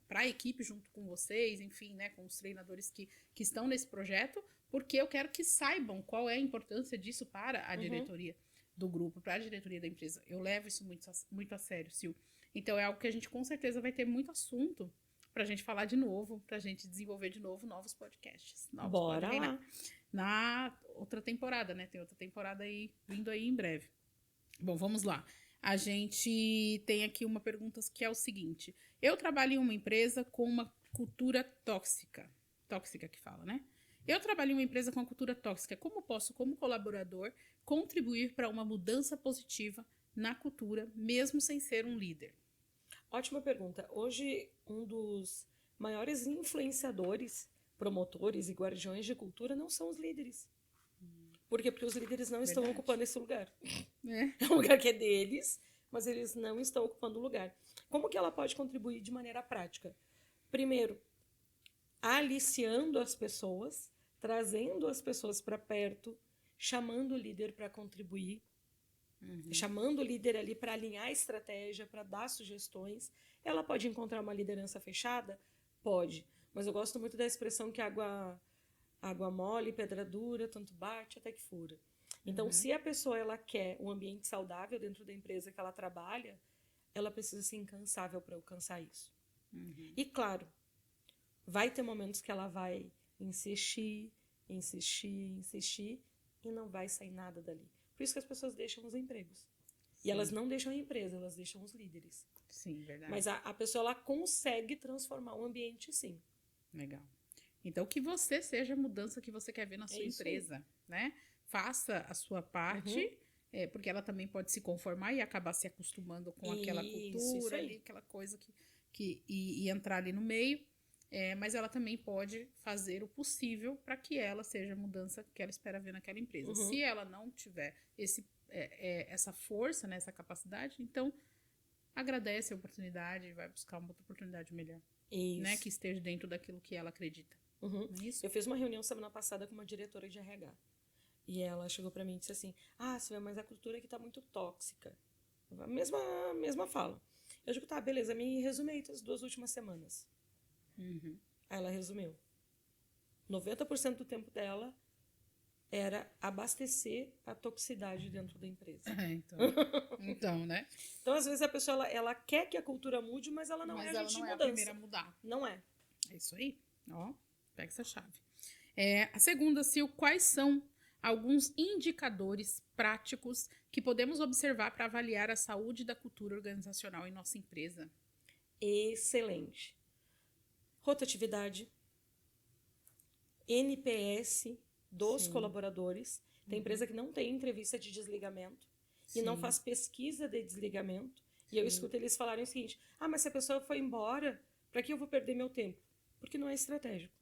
[SPEAKER 1] para a equipe junto com vocês, enfim, né, com os treinadores que estão nesse projeto, porque eu quero que saibam qual é a importância disso para a diretoria do grupo, para a diretoria da empresa. Eu levo isso muito a sério, Sil. Então é algo que a gente com certeza vai ter muito assunto pra gente falar de novo, pra gente desenvolver de novo novos podcasts.
[SPEAKER 2] Bora lá.
[SPEAKER 1] Na outra temporada, né? Tem outra temporada aí vindo aí em breve. Bom, vamos lá. A gente tem aqui uma pergunta que é o seguinte. Eu trabalho em uma empresa com uma cultura tóxica. Tóxica que fala, né? Eu trabalho em uma empresa com a cultura tóxica. Como posso, como colaborador, contribuir para uma mudança positiva na cultura, mesmo sem ser um líder?
[SPEAKER 2] Ótima pergunta. Hoje, um dos maiores influenciadores, promotores e guardiões de cultura não são os líderes. Por quê? Porque os líderes não estão
[SPEAKER 1] Verdade.
[SPEAKER 2] ocupando esse lugar.
[SPEAKER 1] É.
[SPEAKER 2] É um lugar que é deles, mas eles não estão ocupando o lugar. Como que ela pode contribuir de maneira prática? Primeiro, aliciando as pessoas, trazendo as pessoas para perto, chamando o líder para contribuir, chamando o líder ali para alinhar a estratégia, para dar sugestões. Ela pode encontrar uma liderança fechada? Pode. Mas eu gosto muito da expressão que água mole, pedra dura, tanto bate até que fura. Então, se a pessoa ela quer um ambiente saudável dentro da empresa que ela trabalha, ela precisa ser incansável para alcançar isso. E claro, vai ter momentos que ela vai insistir e não vai sair nada dali. Por isso que as pessoas deixam os empregos. E elas não deixam a empresa, elas deixam os líderes.
[SPEAKER 1] Sim, verdade.
[SPEAKER 2] Mas a pessoa ela consegue transformar o ambiente, sim.
[SPEAKER 1] Legal. Então, que você seja a mudança que você quer ver na sua
[SPEAKER 2] isso aí.
[SPEAKER 1] empresa, né? Faça a sua parte, porque ela também pode se conformar e acabar se acostumando com aquela
[SPEAKER 2] Isso
[SPEAKER 1] cultura
[SPEAKER 2] aí.
[SPEAKER 1] ali, aquela coisa e entrar ali no meio. Mas ela também pode fazer o possível para que ela seja a mudança que ela espera ver naquela empresa. Se ela não tiver essa força, né, essa capacidade, então agradece a oportunidade e vai buscar uma outra oportunidade melhor,
[SPEAKER 2] Isso.
[SPEAKER 1] né, que esteja dentro daquilo que ela acredita. Não é isso?
[SPEAKER 2] Eu fiz uma reunião semana passada com uma diretora de RH. E ela chegou pra mim e disse assim: Silvia, mas a cultura aqui tá muito tóxica. A mesma fala. Eu digo: tá, beleza, me resume aí as 2 últimas semanas. Aí ela resumiu. 90% do tempo dela era abastecer a toxicidade dentro da empresa.
[SPEAKER 1] Então, né?
[SPEAKER 2] Então, às vezes, a pessoa ela quer que a cultura mude, mas ela não é agente de
[SPEAKER 1] não é a
[SPEAKER 2] mudança.
[SPEAKER 1] primeira a mudar.
[SPEAKER 2] Não é.
[SPEAKER 1] É isso aí. Ó, pega essa chave. A segunda, Sil, quais são alguns indicadores práticos que podemos observar para avaliar a saúde da cultura organizacional em nossa empresa?
[SPEAKER 2] Excelente. Rotatividade, NPS dos colaboradores. Tem empresa que não tem entrevista de desligamento e não faz pesquisa de desligamento. E eu escuto eles falarem o seguinte: mas se a pessoa foi embora, para que eu vou perder meu tempo? Porque não é estratégico.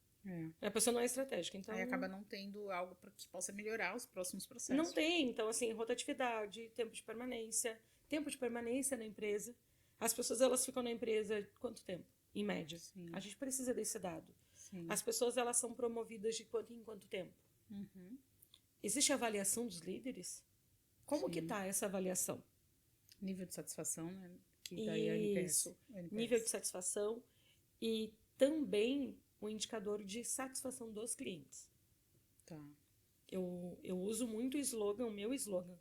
[SPEAKER 2] A pessoa não é estratégica. Então,
[SPEAKER 1] aí acaba não tendo algo que possa melhorar os próximos processos.
[SPEAKER 2] Não tem. Então, assim, rotatividade, tempo de permanência na empresa. As pessoas, elas ficam na empresa quanto tempo? Em média. A gente precisa desse dado. As pessoas, elas são promovidas de quanto em quanto tempo? Existe avaliação dos líderes? Como que tá essa avaliação?
[SPEAKER 1] Nível de satisfação, né? Que daí é NPS.
[SPEAKER 2] Nível de satisfação e também o indicador de satisfação dos clientes.
[SPEAKER 1] Tá.
[SPEAKER 2] Eu uso muito o meu slogan,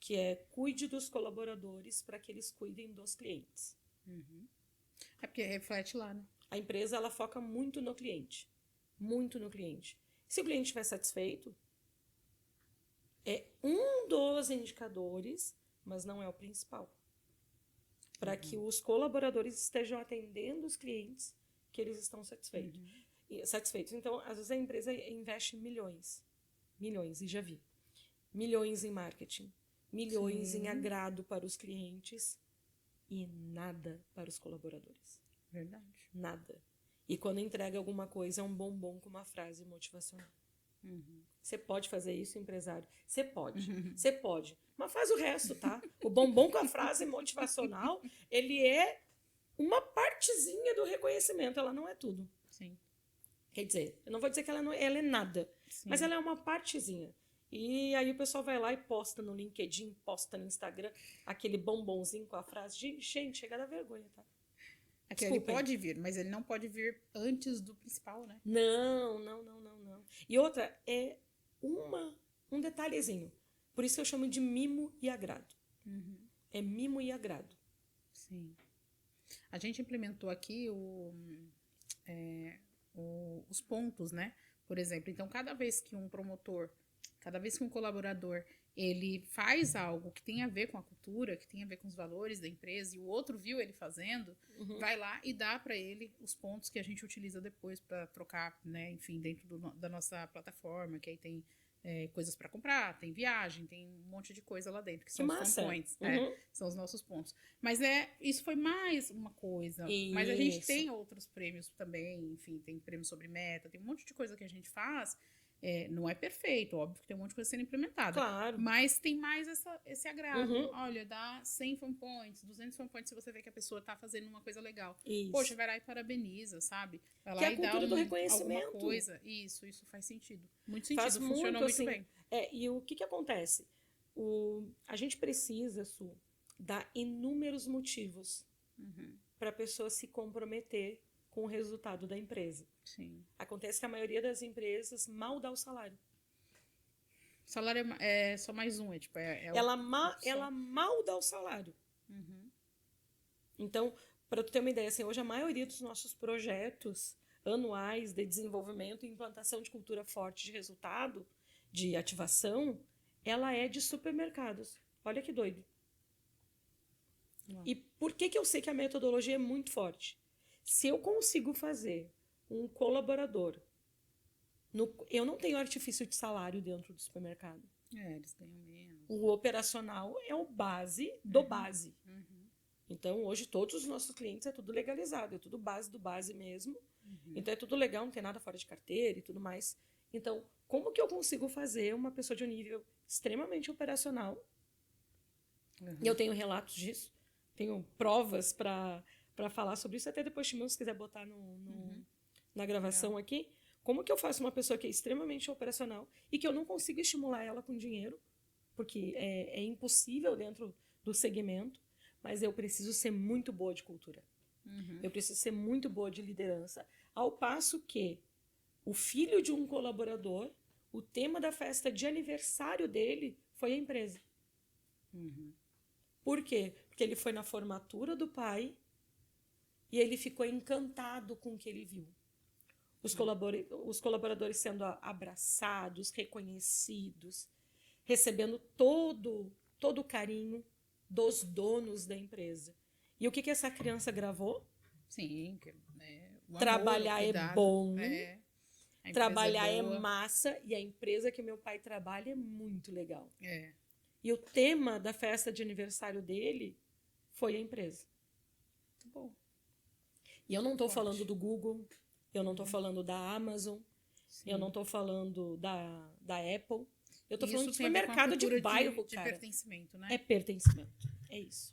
[SPEAKER 2] que é: cuide dos colaboradores para que eles cuidem dos clientes.
[SPEAKER 1] É porque reflete lá, né?
[SPEAKER 2] A empresa, ela foca muito no cliente. Muito no cliente. Se o cliente estiver satisfeito, é um dos indicadores, mas não é o principal. Para que os colaboradores estejam atendendo os clientes que eles estão satisfeitos. Então, às vezes a empresa investe milhões, e já vi, milhões em marketing, milhões em agrado para os clientes e nada para os colaboradores.
[SPEAKER 1] Verdade.
[SPEAKER 2] Nada. E quando entrega alguma coisa, é um bombom com uma frase motivacional. Você pode fazer isso, empresário? Você pode. Você pode. Mas faz o resto, tá? O bombom com a frase motivacional, ele é uma partezinha do reconhecimento. Ela não é tudo.
[SPEAKER 1] Sim.
[SPEAKER 2] Quer dizer, eu não vou dizer que ela é nada, mas ela é uma partezinha. E aí o pessoal vai lá e posta no LinkedIn, posta no Instagram, aquele bombonzinho com a frase. Gente, chega da vergonha, tá?
[SPEAKER 1] Ele pode vir, mas ele não pode vir antes do principal, né?
[SPEAKER 2] Não. E outra, é um detalhezinho. Por isso que eu chamo de mimo e agrado. É mimo e agrado.
[SPEAKER 1] Sim. A gente implementou aqui os pontos, né? Por exemplo, então cada vez que um colaborador, ele faz algo que tem a ver com a cultura, que tem a ver com os valores da empresa, e o outro viu ele fazendo, vai lá e dá para ele os pontos que a gente utiliza depois para trocar, né, enfim, dentro da nossa plataforma, que aí tem coisas para comprar, tem viagem, tem um monte de coisa lá dentro, que são os
[SPEAKER 2] massa.
[SPEAKER 1] fun points, são os nossos pontos. Mas isso foi mais uma coisa.
[SPEAKER 2] Isso.
[SPEAKER 1] Mas a gente tem outros prêmios também, enfim, tem prêmio sobre meta, tem um monte de coisa que a gente faz. Não é perfeito, óbvio que tem um monte de coisa sendo implementada.
[SPEAKER 2] Claro.
[SPEAKER 1] Mas tem mais esse agrado. Olha, dá 100 fan points, 200 fan points se você vê que a pessoa tá fazendo uma coisa legal.
[SPEAKER 2] Isso.
[SPEAKER 1] Poxa, vai lá e parabeniza, sabe? Vai lá
[SPEAKER 2] que é a
[SPEAKER 1] e
[SPEAKER 2] cultura
[SPEAKER 1] dá
[SPEAKER 2] do reconhecimento.
[SPEAKER 1] alguma coisa. Isso faz sentido. Muito sentido,
[SPEAKER 2] Faz
[SPEAKER 1] funcionou muito
[SPEAKER 2] assim,
[SPEAKER 1] bem.
[SPEAKER 2] E o que acontece? A gente precisa, Su, dar inúmeros motivos para a pessoa se comprometer com o resultado da empresa.
[SPEAKER 1] Sim.
[SPEAKER 2] Acontece que a maioria das empresas mal dá o salário.
[SPEAKER 1] O salário é só mais um,
[SPEAKER 2] ela mal dá o salário. Então, para tu ter uma ideia, assim, hoje a maioria dos nossos projetos anuais de desenvolvimento e implantação de cultura forte de resultado, de ativação, ela é de supermercados. Olha que doido. E por que eu sei que a metodologia é muito forte? Se eu consigo fazer um colaborador, eu não tenho artifício de salário dentro do supermercado.
[SPEAKER 1] Eles ganham menos.
[SPEAKER 2] O operacional é o base do base. Então, hoje, todos os nossos clientes é tudo legalizado, é tudo base do base mesmo. Então, é tudo legal, não tem nada fora de carteira e tudo mais. Então, como que eu consigo fazer uma pessoa de um nível extremamente operacional? E eu tenho relatos disso, tenho provas para falar sobre isso. Até depois, Timão, se quiser botar na gravação aqui. Como que eu faço uma pessoa que é extremamente operacional e que eu não consigo estimular ela com dinheiro, porque é impossível dentro do segmento, mas eu preciso ser muito boa de cultura. Eu preciso ser muito boa de liderança. Ao passo que o filho de um colaborador, o tema da festa de aniversário dele foi a empresa. Por quê? Porque ele foi na formatura do pai e ele ficou encantado com o que ele viu. Os colaboradores sendo abraçados, reconhecidos, recebendo todo o carinho dos donos da empresa. E o que essa criança gravou?
[SPEAKER 1] Sim.
[SPEAKER 2] Trabalhar é bom, trabalhar
[SPEAKER 1] é
[SPEAKER 2] massa, e a empresa que meu pai trabalha é muito legal.
[SPEAKER 1] É.
[SPEAKER 2] E o tema da festa de aniversário dele foi a empresa.
[SPEAKER 1] Muito bom.
[SPEAKER 2] E eu não estou falando do Google, eu não estou falando da Amazon, eu não estou falando da Apple. Eu estou falando de supermercado de bairro, cara.
[SPEAKER 1] De pertencimento, né?
[SPEAKER 2] É pertencimento. É isso.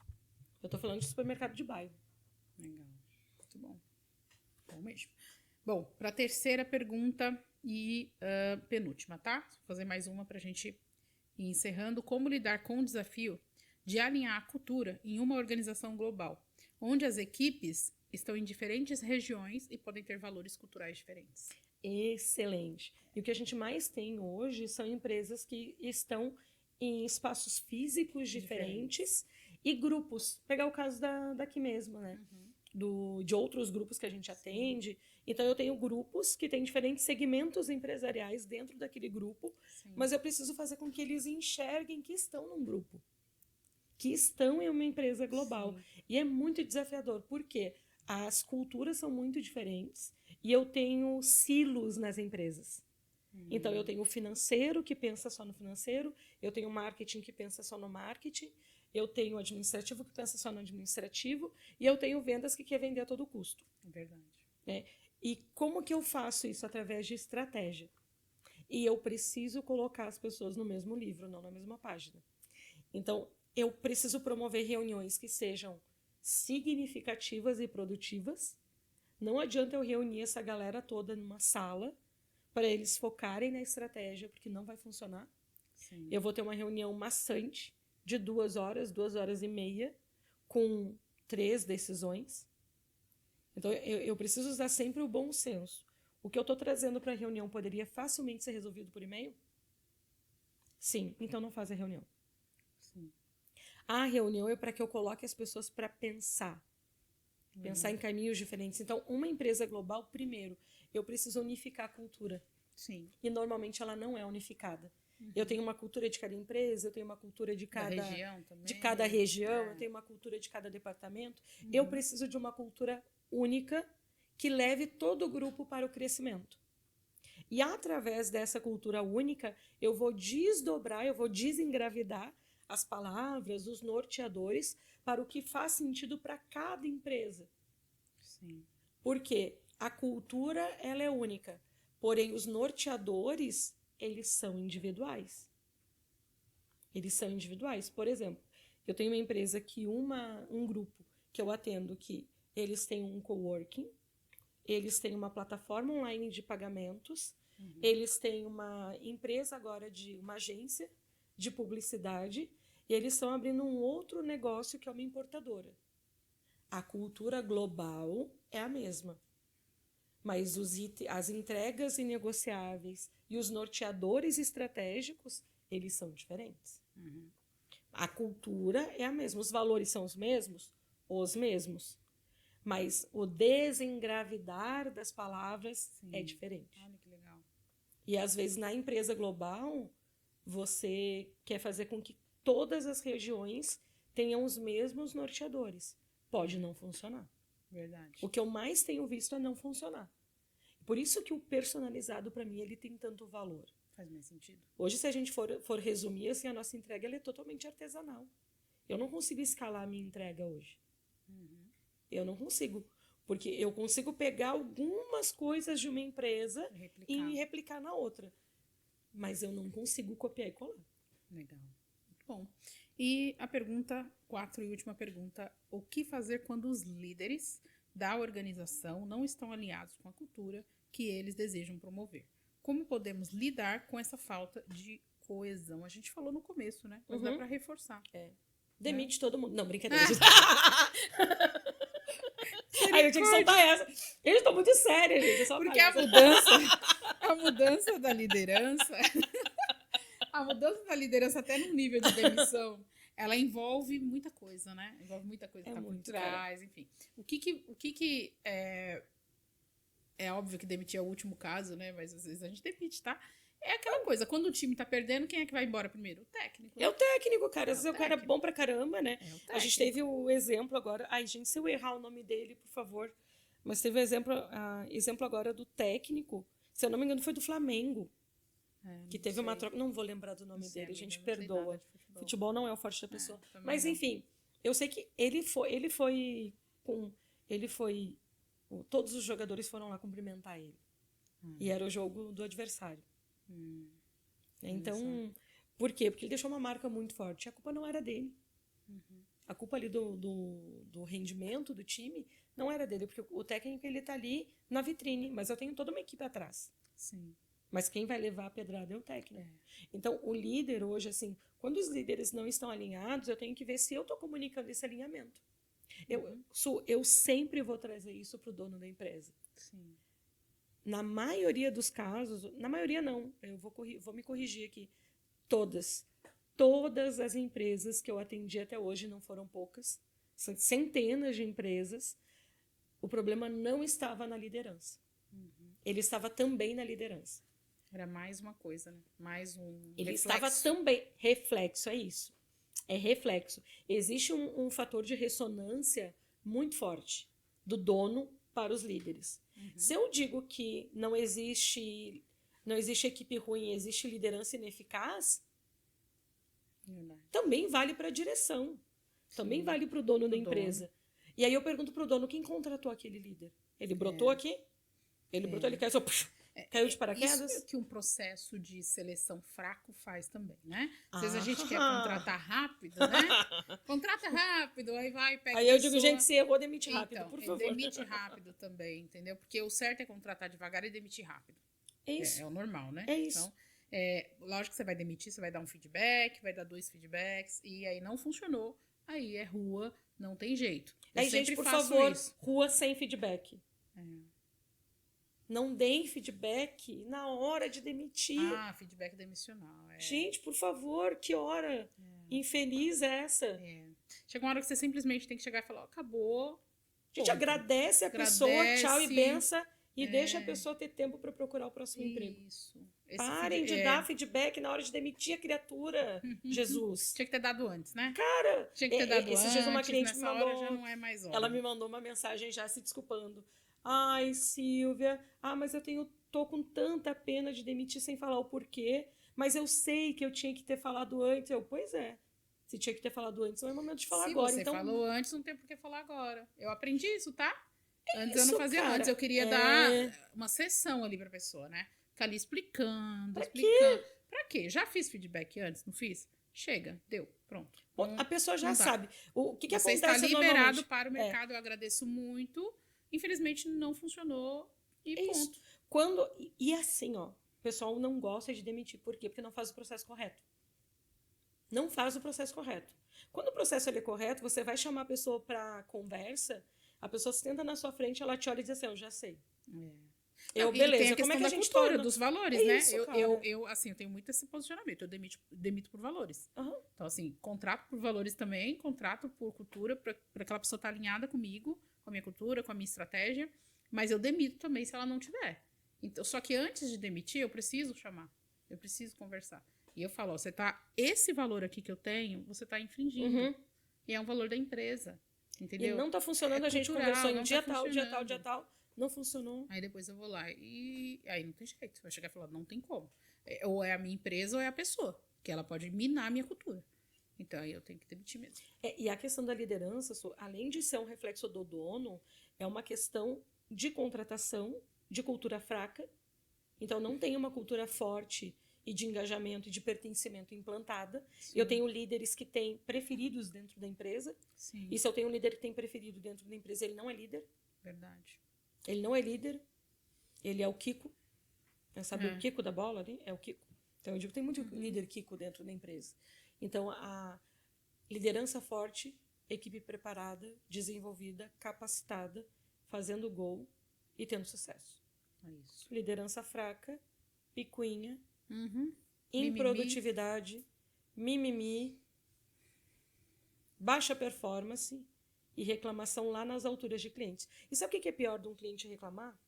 [SPEAKER 2] Eu estou falando de supermercado de bairro.
[SPEAKER 1] Legal. Muito bom. Bom mesmo. Bom, para a terceira pergunta e penúltima, tá? Vou fazer mais uma para a gente ir encerrando. Como lidar com o desafio de alinhar a cultura em uma organização global, onde as equipes estão em diferentes regiões e podem ter valores culturais diferentes?
[SPEAKER 2] Excelente. E o que a gente mais tem hoje são empresas que estão em espaços físicos diferentes e grupos. Pegar o caso daqui mesmo, né? De outros grupos que a gente atende. Então, eu tenho grupos que têm diferentes segmentos empresariais dentro daquele grupo, mas eu preciso fazer com que eles enxerguem que estão num grupo, que estão em uma empresa global. E é muito desafiador, porque as culturas são muito diferentes e eu tenho silos nas empresas. Então, eu tenho o financeiro que pensa só no financeiro, eu tenho o marketing que pensa só no marketing, eu tenho o administrativo que pensa só no administrativo e eu tenho vendas que quer vender a todo custo.
[SPEAKER 1] É verdade.
[SPEAKER 2] E como que eu faço isso? Através de estratégia. E eu preciso colocar as pessoas no mesmo livro, não na mesma página. Então, eu preciso promover reuniões que sejam significativas e produtivas. Não adianta eu reunir essa galera toda numa sala para eles focarem na estratégia, porque não vai funcionar. Eu vou ter uma reunião maçante de 2 horas, 2 horas e meia, com 3 decisões. Então, eu preciso usar sempre o bom senso. O que eu estou trazendo para a reunião poderia facilmente ser resolvido por e-mail? Sim, então não faz a reunião. A reunião é para que eu coloque as pessoas para pensar. Pensar em caminhos diferentes. Então, uma empresa global, primeiro, eu preciso unificar a cultura.
[SPEAKER 1] Sim.
[SPEAKER 2] E normalmente ela não é unificada.
[SPEAKER 1] Uhum.
[SPEAKER 2] Eu tenho uma cultura de cada empresa, eu tenho uma cultura de cada
[SPEAKER 1] região também.
[SPEAKER 2] de cada região,
[SPEAKER 1] É.
[SPEAKER 2] eu tenho uma cultura de cada departamento.
[SPEAKER 1] Uhum.
[SPEAKER 2] Eu preciso de uma cultura única que leve todo o grupo para o crescimento. E através dessa cultura única, eu vou desdobrar, eu vou desengravidar as palavras, os norteadores para o que faz sentido para cada empresa.
[SPEAKER 1] Sim.
[SPEAKER 2] Porque a cultura, ela é única, porém os norteadores, eles são individuais. Eles são individuais. Por exemplo, eu tenho uma empresa que um grupo que eu atendo que eles têm um coworking, eles têm uma plataforma online de pagamentos, eles têm uma empresa agora de uma agência de publicidade e eles estão abrindo um outro negócio que é uma importadora. A cultura global é a mesma, mas as entregas inegociáveis e os norteadores estratégicos, eles são diferentes.
[SPEAKER 1] Uhum.
[SPEAKER 2] A cultura é a mesma, os valores são os mesmos? Os mesmos. Mas o desengravidar das palavras é diferente.
[SPEAKER 1] Olha que legal.
[SPEAKER 2] E às vezes na empresa global, você quer fazer com que todas as regiões tenham os mesmos norteadores. Pode não funcionar.
[SPEAKER 1] Verdade.
[SPEAKER 2] O que eu mais tenho visto é não funcionar. Por isso que o personalizado, para mim, ele tem tanto valor.
[SPEAKER 1] Faz mais sentido.
[SPEAKER 2] Hoje, se a gente for resumir, assim, a nossa entrega ela é totalmente artesanal. Eu não consigo escalar a minha entrega hoje.
[SPEAKER 1] Uhum.
[SPEAKER 2] Eu não consigo. Porque eu consigo pegar algumas coisas de uma empresa e replicar na outra. Mas eu não consigo copiar e colar.
[SPEAKER 1] Legal. Muito bom. E a pergunta 4 e última pergunta. O que fazer quando os líderes da organização não estão alinhados com a cultura que eles desejam promover? Como podemos lidar com essa falta de coesão? A gente falou no começo, né? Mas dá para reforçar.
[SPEAKER 2] Demite todo mundo. Não, brincadeira. Aí eu tinha que soltar essa. Eu estou muito séria, gente.
[SPEAKER 1] Porque a mudança da liderança, a mudança da liderança até no nível de demissão, ela envolve muita coisa, né? Envolve muita coisa que tá por trás, enfim. O que é óbvio que demitir é o último caso, né? Mas às vezes a gente demite, tá? É aquela coisa, quando o time tá perdendo, quem é que vai embora primeiro? O técnico. Né?
[SPEAKER 2] É o técnico, cara. Às vezes o cara é bom pra caramba, né? A gente teve o exemplo agora. Ai, gente, se eu errar o nome dele, por favor. Mas teve o exemplo agora do técnico. Se eu não me engano, foi do Flamengo. Que teve uma troca. Não vou lembrar do nome dele, a gente perdoa. Futebol não é o forte da pessoa. Mas enfim, eu sei que todos os jogadores foram lá cumprimentar ele. E era o jogo do adversário. Então, por quê? Porque ele deixou uma marca muito forte. A culpa não era dele. A culpa ali do rendimento do time não era dele, porque o técnico ele tá ali na vitrine, mas eu tenho toda uma equipe atrás.
[SPEAKER 1] Sim.
[SPEAKER 2] Mas quem vai levar a pedrada é o técnico. Então, o líder hoje, assim, quando os líderes não estão alinhados, eu tenho que ver se eu estou comunicando esse alinhamento. Eu sempre vou trazer isso para o dono da empresa.
[SPEAKER 1] Sim.
[SPEAKER 2] Na maioria dos casos, na maioria não, eu vou me corrigir aqui, todas as empresas que eu atendi até hoje, não foram poucas, são centenas de empresas, o problema não estava na liderança. Ele estava também na liderança.
[SPEAKER 1] Era mais uma coisa, né? Mais um
[SPEAKER 2] Ele
[SPEAKER 1] reflexo.
[SPEAKER 2] estava também... Reflexo, é isso. É reflexo. Existe um fator de ressonância muito forte do dono para os líderes. Se eu digo que não existe equipe ruim, existe liderança ineficaz, também vale para a direção. Também vale para o dono da empresa. E aí eu pergunto para o dono, quem contratou aquele líder? Ele brotou aqui? Ele brotou, ele caiu, caiu de paraquedas?
[SPEAKER 1] Isso que um processo de seleção fraco faz também, né? Às vezes a gente quer contratar rápido, né? Contrata rápido, aí vai, pega
[SPEAKER 2] Aí eu digo, gente, se errou, demite rápido, por favor.
[SPEAKER 1] Demite rápido também, entendeu? Porque o certo é contratar devagar e demitir rápido.
[SPEAKER 2] É isso.
[SPEAKER 1] É o normal, né?
[SPEAKER 2] É isso.
[SPEAKER 1] Então, lógico que você vai demitir, você vai dar um feedback, vai dar 2 feedbacks, e aí não funcionou, aí é rua, não tem jeito.
[SPEAKER 2] Aí, gente, por favor, rua sem feedback. Não deem feedback na hora de demitir.
[SPEAKER 1] Feedback demissional.
[SPEAKER 2] Gente, por favor, que hora infeliz é essa?
[SPEAKER 1] Chega uma hora que você simplesmente tem que chegar e falar, acabou.
[SPEAKER 2] A gente agradece a pessoa, tchau e benção, e deixa a pessoa ter tempo para procurar o próximo emprego.
[SPEAKER 1] Isso.
[SPEAKER 2] Parem de dar feedback na hora de demitir a criatura, Jesus.
[SPEAKER 1] Tinha que ter dado antes, né?
[SPEAKER 2] Cara,
[SPEAKER 1] Tinha que ter dado
[SPEAKER 2] esses
[SPEAKER 1] antes,
[SPEAKER 2] dias uma cliente
[SPEAKER 1] nessa
[SPEAKER 2] me mandou,
[SPEAKER 1] hora já não é mais hora.
[SPEAKER 2] ela me mandou uma mensagem já se desculpando. Ai, Silvia, mas tô com tanta pena de demitir sem falar o porquê, mas eu sei que eu tinha que ter falado antes. Pois é, se tinha que ter falado antes, não é momento de falar agora.
[SPEAKER 1] Se você
[SPEAKER 2] então
[SPEAKER 1] falou antes, não tem por que falar agora. Eu aprendi isso, tá? Antes
[SPEAKER 2] isso,
[SPEAKER 1] eu não fazia
[SPEAKER 2] cara,
[SPEAKER 1] antes, eu queria dar uma sessão ali pra pessoa, né? Ficar ali explicando,
[SPEAKER 2] pra
[SPEAKER 1] explicando. Pra quê? Já fiz feedback antes, não fiz? Chega, deu, pronto.
[SPEAKER 2] A pessoa já sabe. O que
[SPEAKER 1] você
[SPEAKER 2] acontece
[SPEAKER 1] está liberado
[SPEAKER 2] normalmente?
[SPEAKER 1] para o mercado, eu agradeço muito. Infelizmente não funcionou e ponto.
[SPEAKER 2] Isso. E assim, ó, o pessoal não gosta de demitir. Por quê? Porque não faz o processo correto. Não faz o processo correto. Quando o processo é correto, você vai chamar a pessoa para conversa, a pessoa senta na sua frente, ela te olha e diz assim, eu já sei. Beleza,
[SPEAKER 1] tem a questão
[SPEAKER 2] como é que
[SPEAKER 1] da
[SPEAKER 2] a gente
[SPEAKER 1] cultura,
[SPEAKER 2] torna?
[SPEAKER 1] dos valores, né?
[SPEAKER 2] Isso,
[SPEAKER 1] Eu tenho muito esse posicionamento. Eu demito por valores.
[SPEAKER 2] Uhum.
[SPEAKER 1] Então, assim, contrato por valores também, contrato por cultura, para aquela pessoa estar alinhada comigo, com a minha cultura, com a minha estratégia. Mas eu demito também se ela não tiver. Então, só que antes de demitir, eu preciso chamar. Eu preciso conversar. E eu falo, ó, esse valor aqui que eu tenho, você está infringindo.
[SPEAKER 2] Uhum.
[SPEAKER 1] E é um valor da empresa. Entendeu?
[SPEAKER 2] E não está funcionando, a gente
[SPEAKER 1] cultural,
[SPEAKER 2] conversou em dia
[SPEAKER 1] tá
[SPEAKER 2] tal. Não funcionou.
[SPEAKER 1] Aí depois eu vou lá e aí não tem jeito. Você vai chegar e falar, não tem como. Ou é a minha empresa ou é a pessoa. Que ela pode minar a minha cultura. Então aí eu tenho que demitir mesmo.
[SPEAKER 2] E a questão da liderança, além de ser um reflexo do dono, é uma questão de contratação, de cultura fraca. Então não tem uma cultura forte e de engajamento e de pertencimento implantada. Sim. Eu tenho líderes que têm preferidos dentro da empresa.
[SPEAKER 1] Sim.
[SPEAKER 2] E se eu tenho um líder que tem preferido dentro da empresa, ele não é líder.
[SPEAKER 1] Verdade.
[SPEAKER 2] Ele não é líder, ele é o Kiko. Sabe o Kiko da bola ali? É o Kiko. Então eu digo que tem muito líder Kiko dentro da empresa. Então a liderança forte, equipe preparada, desenvolvida, capacitada, fazendo gol e tendo sucesso.
[SPEAKER 1] É isso.
[SPEAKER 2] Liderança fraca, picuinha,
[SPEAKER 1] Uhum.
[SPEAKER 2] improdutividade, mimimi, baixa performance e reclamação lá nas alturas de clientes. E sabe o que é pior de um cliente reclamar?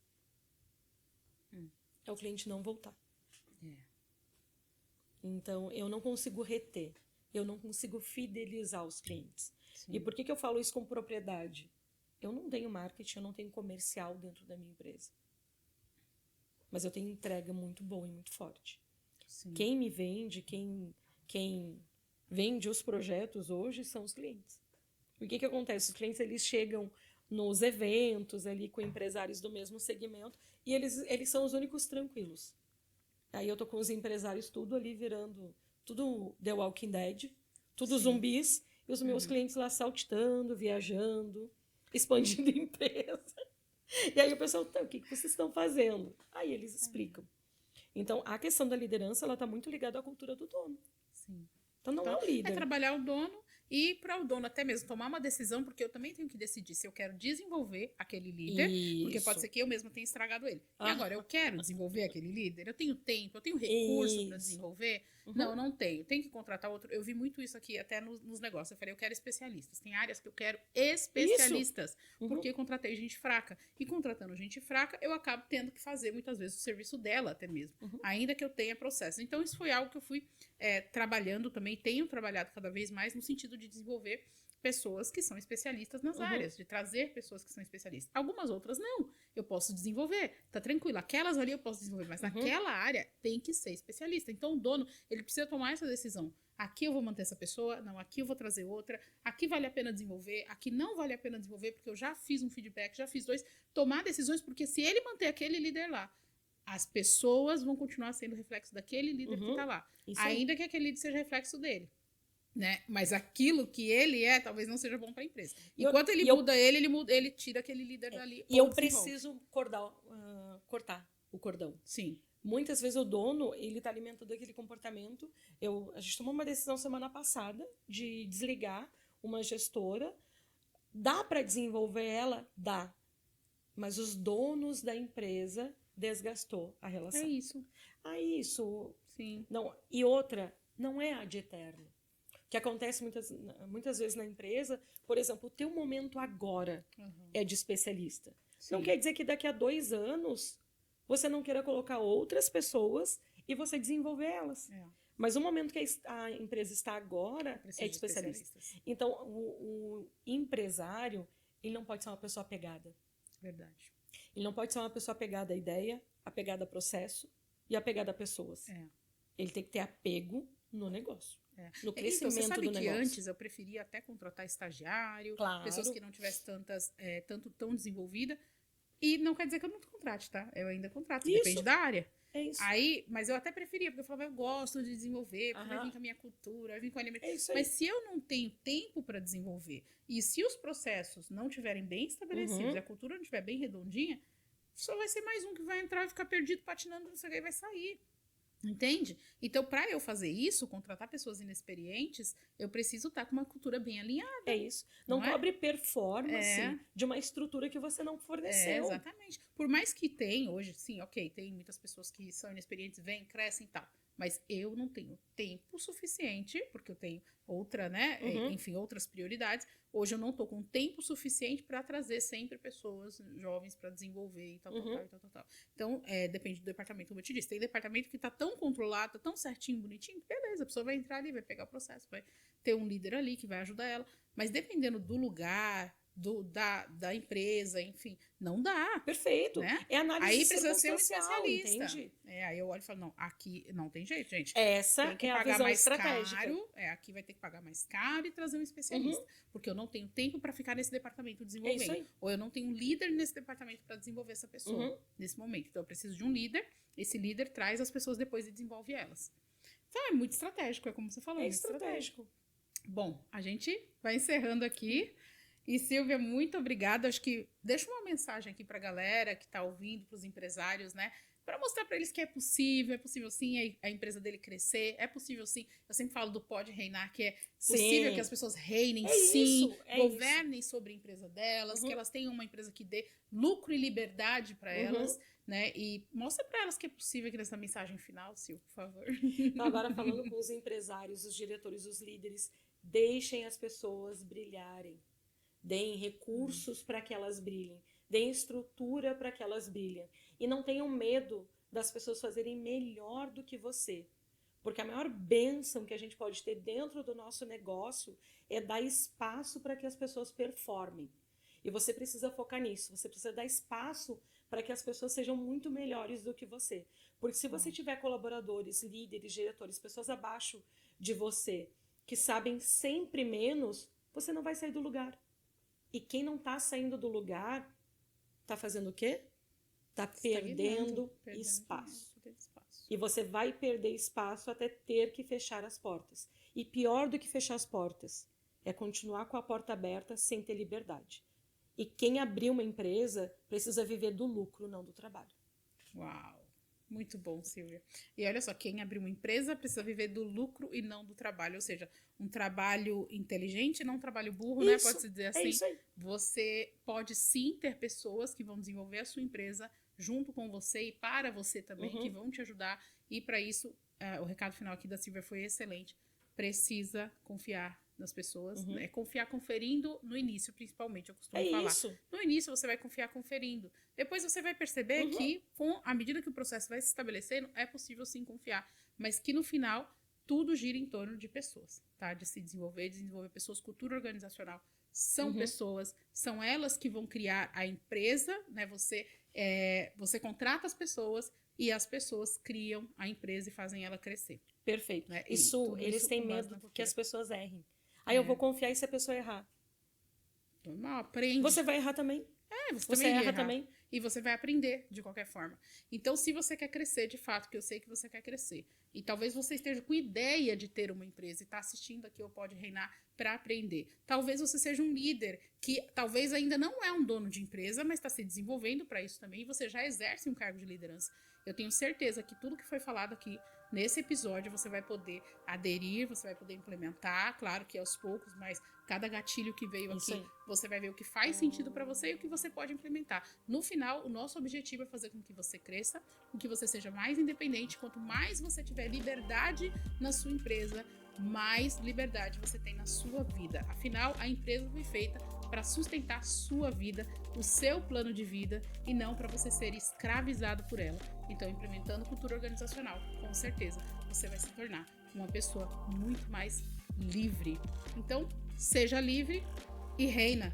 [SPEAKER 2] É o cliente não voltar. Então, eu não consigo reter. Eu não consigo fidelizar os clientes. Sim. E por que eu falo isso com propriedade? Eu não tenho marketing, eu não tenho comercial dentro da minha empresa. Mas eu tenho entrega muito boa e muito forte. Sim. Quem me vende, quem vende os projetos hoje são os clientes. O que acontece? Os clientes eles chegam nos eventos ali com empresários do mesmo segmento e eles são os únicos tranquilos. Aí eu tô com os empresários tudo ali virando, tudo The Walking Dead, tudo Sim. zumbis, e os meus clientes lá saltitando, viajando, expandindo a empresa. E aí o pessoal, o que vocês estão fazendo? Aí eles explicam. Então, a questão da liderança, ela tá muito ligada à cultura do dono.
[SPEAKER 1] Sim.
[SPEAKER 2] Então, não é o líder.
[SPEAKER 1] É trabalhar o dono e para o dono até mesmo tomar uma decisão, porque eu também tenho que decidir se eu quero desenvolver aquele líder, porque pode ser que eu mesma tenha estragado ele. E agora, eu quero desenvolver aquele líder? Eu tenho tempo, eu tenho recurso para desenvolver? Não, não tenho. Tem que contratar outro. Eu vi muito isso aqui até nos negócios. Eu falei, eu quero especialistas. Tem áreas que eu quero especialistas, porque eu contratei gente fraca. E contratando gente fraca, eu acabo tendo que fazer muitas vezes o serviço dela até mesmo, ainda que eu tenha processo. Então, isso foi algo que eu fui trabalhando também, tenho trabalhado cada vez mais no sentido de desenvolver pessoas que são especialistas nas áreas, de trazer pessoas que são especialistas. Algumas outras não, eu posso desenvolver, tá tranquilo, aquelas ali eu posso desenvolver, mas naquela área tem que ser especialista. Então o dono, ele precisa tomar essa decisão. Aqui eu vou manter essa pessoa, não, aqui eu vou trazer outra, aqui vale a pena desenvolver, aqui não vale a pena desenvolver, porque eu já fiz um feedback, já fiz 2, tomar decisões, porque se ele manter aquele líder lá, as pessoas vão continuar sendo reflexo daquele líder que tá lá, ainda que aquele líder seja reflexo dele. Né? Mas aquilo que ele é, talvez não seja bom para a empresa. Enquanto ele muda ele tira aquele líder dali.
[SPEAKER 2] E eu preciso cortar o cordão.
[SPEAKER 1] Sim.
[SPEAKER 2] Muitas vezes o dono, ele está alimentando aquele comportamento. A gente tomou uma decisão semana passada de desligar uma gestora. Dá para desenvolver ela? Dá. Mas os donos da empresa desgastou a relação.
[SPEAKER 1] É isso.
[SPEAKER 2] Isso.
[SPEAKER 1] Sim.
[SPEAKER 2] Não, e outra, não é ad eterno. Que acontece muitas vezes na empresa, por exemplo, o teu momento agora é de especialista. Não
[SPEAKER 1] Sim.
[SPEAKER 2] quer dizer que daqui a 2 anos você não queira colocar outras pessoas e você desenvolver elas.
[SPEAKER 1] É.
[SPEAKER 2] Mas o momento que a empresa está agora
[SPEAKER 1] Precisa
[SPEAKER 2] é
[SPEAKER 1] de
[SPEAKER 2] de especialista.
[SPEAKER 1] especialistas.
[SPEAKER 2] Então, o empresário, ele não pode ser uma pessoa apegada.
[SPEAKER 1] Verdade.
[SPEAKER 2] Ele não pode ser uma pessoa apegada à ideia, apegada a processo e apegada a pessoas.
[SPEAKER 1] É.
[SPEAKER 2] Ele tem que ter apego no negócio.
[SPEAKER 1] É.
[SPEAKER 2] No
[SPEAKER 1] Então,
[SPEAKER 2] crescimento
[SPEAKER 1] você sabe
[SPEAKER 2] do
[SPEAKER 1] que
[SPEAKER 2] negócio.
[SPEAKER 1] antes eu preferia até contratar estagiário,
[SPEAKER 2] Claro.
[SPEAKER 1] pessoas que não tivessem tanto tão desenvolvida. E não quer dizer que eu não contrate, tá? Eu ainda contrato,
[SPEAKER 2] Isso.
[SPEAKER 1] depende da área.
[SPEAKER 2] É isso.
[SPEAKER 1] Aí, mas eu até preferia, porque eu falava, eu gosto de desenvolver, porque vai
[SPEAKER 2] Aham.
[SPEAKER 1] vir com a minha cultura, vai vir com a alimentação.
[SPEAKER 2] É isso aí.
[SPEAKER 1] Mas se eu não tenho tempo para desenvolver, e se os processos não estiverem bem estabelecidos,
[SPEAKER 2] Uhum.
[SPEAKER 1] e a cultura não estiver bem redondinha, só vai ser mais um que vai entrar e ficar perdido, patinando, não sei o que, e vai sair. Entende? Então, para eu fazer isso, contratar pessoas inexperientes, eu preciso estar com uma cultura bem alinhada.
[SPEAKER 2] É isso. Não
[SPEAKER 1] Não é?
[SPEAKER 2] cobre performance
[SPEAKER 1] É.
[SPEAKER 2] de uma estrutura que você não
[SPEAKER 1] É,
[SPEAKER 2] forneceu.
[SPEAKER 1] exatamente. Por mais que tem hoje, sim, ok, tem muitas pessoas que são inexperientes, vêm, crescem e tal. Mas eu não tenho tempo suficiente, porque eu tenho outra, né?
[SPEAKER 2] Uhum.
[SPEAKER 1] Enfim, outras prioridades. Hoje eu não tô com tempo suficiente para trazer sempre pessoas jovens para desenvolver e tal,
[SPEAKER 2] Uhum.
[SPEAKER 1] tal. Então, depende do departamento, como eu te disse. Tem departamento que tá tão controlado, tá tão certinho, bonitinho, beleza, a pessoa vai entrar ali, vai pegar o processo, vai ter um líder ali que vai ajudar ela. Mas dependendo do lugar, da empresa, enfim, não dá.
[SPEAKER 2] Perfeito.
[SPEAKER 1] Né?
[SPEAKER 2] É análise
[SPEAKER 1] Aí precisa ser um
[SPEAKER 2] circunstancial,
[SPEAKER 1] especialista.
[SPEAKER 2] entende?
[SPEAKER 1] Aí eu olho e falo, não, aqui não tem jeito, gente.
[SPEAKER 2] Essa
[SPEAKER 1] Tem que
[SPEAKER 2] é a
[SPEAKER 1] pagar
[SPEAKER 2] visão
[SPEAKER 1] mais
[SPEAKER 2] estratégica.
[SPEAKER 1] caro. Aqui vai ter que pagar mais caro e trazer um especialista. Porque eu não tenho tempo para ficar nesse departamento
[SPEAKER 2] É isso
[SPEAKER 1] desenvolvendo.
[SPEAKER 2] aí.
[SPEAKER 1] Ou eu não tenho um líder nesse departamento para desenvolver essa pessoa
[SPEAKER 2] Uhum.
[SPEAKER 1] nesse momento. Então eu preciso de um líder. Esse líder traz as pessoas depois e desenvolve elas. Então é muito estratégico, é como você falou.
[SPEAKER 2] É
[SPEAKER 1] muito
[SPEAKER 2] estratégico.
[SPEAKER 1] Bom, a gente vai encerrando aqui. E Silvia, muito obrigada. Acho que deixa uma mensagem aqui para a galera que está ouvindo, para os empresários, né? Para mostrar para eles que é possível sim a empresa dele crescer, é possível sim. Eu sempre falo do Pode Reinar, que é possível
[SPEAKER 2] Sim.
[SPEAKER 1] que as pessoas reinem
[SPEAKER 2] É
[SPEAKER 1] sim,
[SPEAKER 2] isso, é
[SPEAKER 1] governem sobre a empresa delas,
[SPEAKER 2] Uhum.
[SPEAKER 1] que elas tenham uma empresa que dê lucro e liberdade para elas, né? E mostra para elas que é possível aqui nessa mensagem final, Sil, por favor.
[SPEAKER 2] Então, agora falando com os empresários, os diretores, os líderes, deixem as pessoas brilharem. Deem recursos para que elas brilhem. Deem estrutura para que elas brilhem. E não tenham medo das pessoas fazerem melhor do que você. Porque a maior bênção que a gente pode ter dentro do nosso negócio é dar espaço para que as pessoas performem. E você precisa focar nisso. Você precisa dar espaço para que as pessoas sejam muito melhores do que você. Porque se você tiver colaboradores, líderes, diretores, pessoas abaixo de você que sabem sempre menos, você não vai sair do lugar. E quem não está saindo do lugar, está fazendo o quê? Está perdendo espaço. E você vai perder espaço até ter que fechar as portas. E pior do que fechar as portas, é continuar com a porta aberta sem ter liberdade. E quem abrir uma empresa precisa viver do lucro, não do trabalho.
[SPEAKER 1] Uau! Muito bom, Silvia. E olha só, quem abrir uma empresa precisa viver do lucro e não do trabalho. Ou seja, um trabalho inteligente, não um trabalho burro, né? Pode-se dizer assim.
[SPEAKER 2] É isso aí.
[SPEAKER 1] Você pode sim ter pessoas que vão desenvolver a sua empresa junto com você e para você também, que vão te ajudar. E para isso, o recado final aqui da Silvia foi excelente. Precisa confiar nas pessoas, né? Confiar conferindo no início, principalmente, eu costumo falar.
[SPEAKER 2] Isso.
[SPEAKER 1] No início você vai confiar conferindo. Depois você vai perceber que, à medida que o processo vai se estabelecendo, é possível sim confiar. Mas que no final, tudo gira em torno de pessoas, tá? De se desenvolver pessoas, cultura organizacional. São pessoas, são elas que vão criar a empresa, né? Você contrata as pessoas e as pessoas criam a empresa e fazem ela crescer.
[SPEAKER 2] Perfeito.
[SPEAKER 1] Né?
[SPEAKER 2] Eles têm medo que as pessoas errem. Aí eu vou confiar e se a pessoa errar?
[SPEAKER 1] Normal, aprende.
[SPEAKER 2] Você vai errar também.
[SPEAKER 1] Você
[SPEAKER 2] erra
[SPEAKER 1] errar.
[SPEAKER 2] também.
[SPEAKER 1] E você vai aprender de qualquer forma. Então, se você quer crescer de fato, que eu sei que você quer crescer, e talvez você esteja com ideia de ter uma empresa e está assistindo aqui o Pode Reinar para aprender. Talvez você seja um líder que talvez ainda não é um dono de empresa, mas está se desenvolvendo para isso também, e você já exerce um cargo de liderança. Eu tenho certeza que tudo que foi falado aqui nesse episódio você vai poder aderir, você vai poder implementar, claro que aos poucos, mas cada gatilho que veio
[SPEAKER 2] Isso
[SPEAKER 1] aqui,
[SPEAKER 2] aí.
[SPEAKER 1] você vai ver o que faz sentido para você e o que você pode implementar. No final, o nosso objetivo é fazer com que você cresça, com que você seja mais independente. Quanto mais você tiver liberdade na sua empresa, mais liberdade você tem na sua vida. Afinal, a empresa foi feita para sustentar a sua vida, o seu plano de vida e não para você ser escravizado por ela. Então, implementando cultura organizacional, com certeza você vai se tornar uma pessoa muito mais livre. Então, seja livre e reina.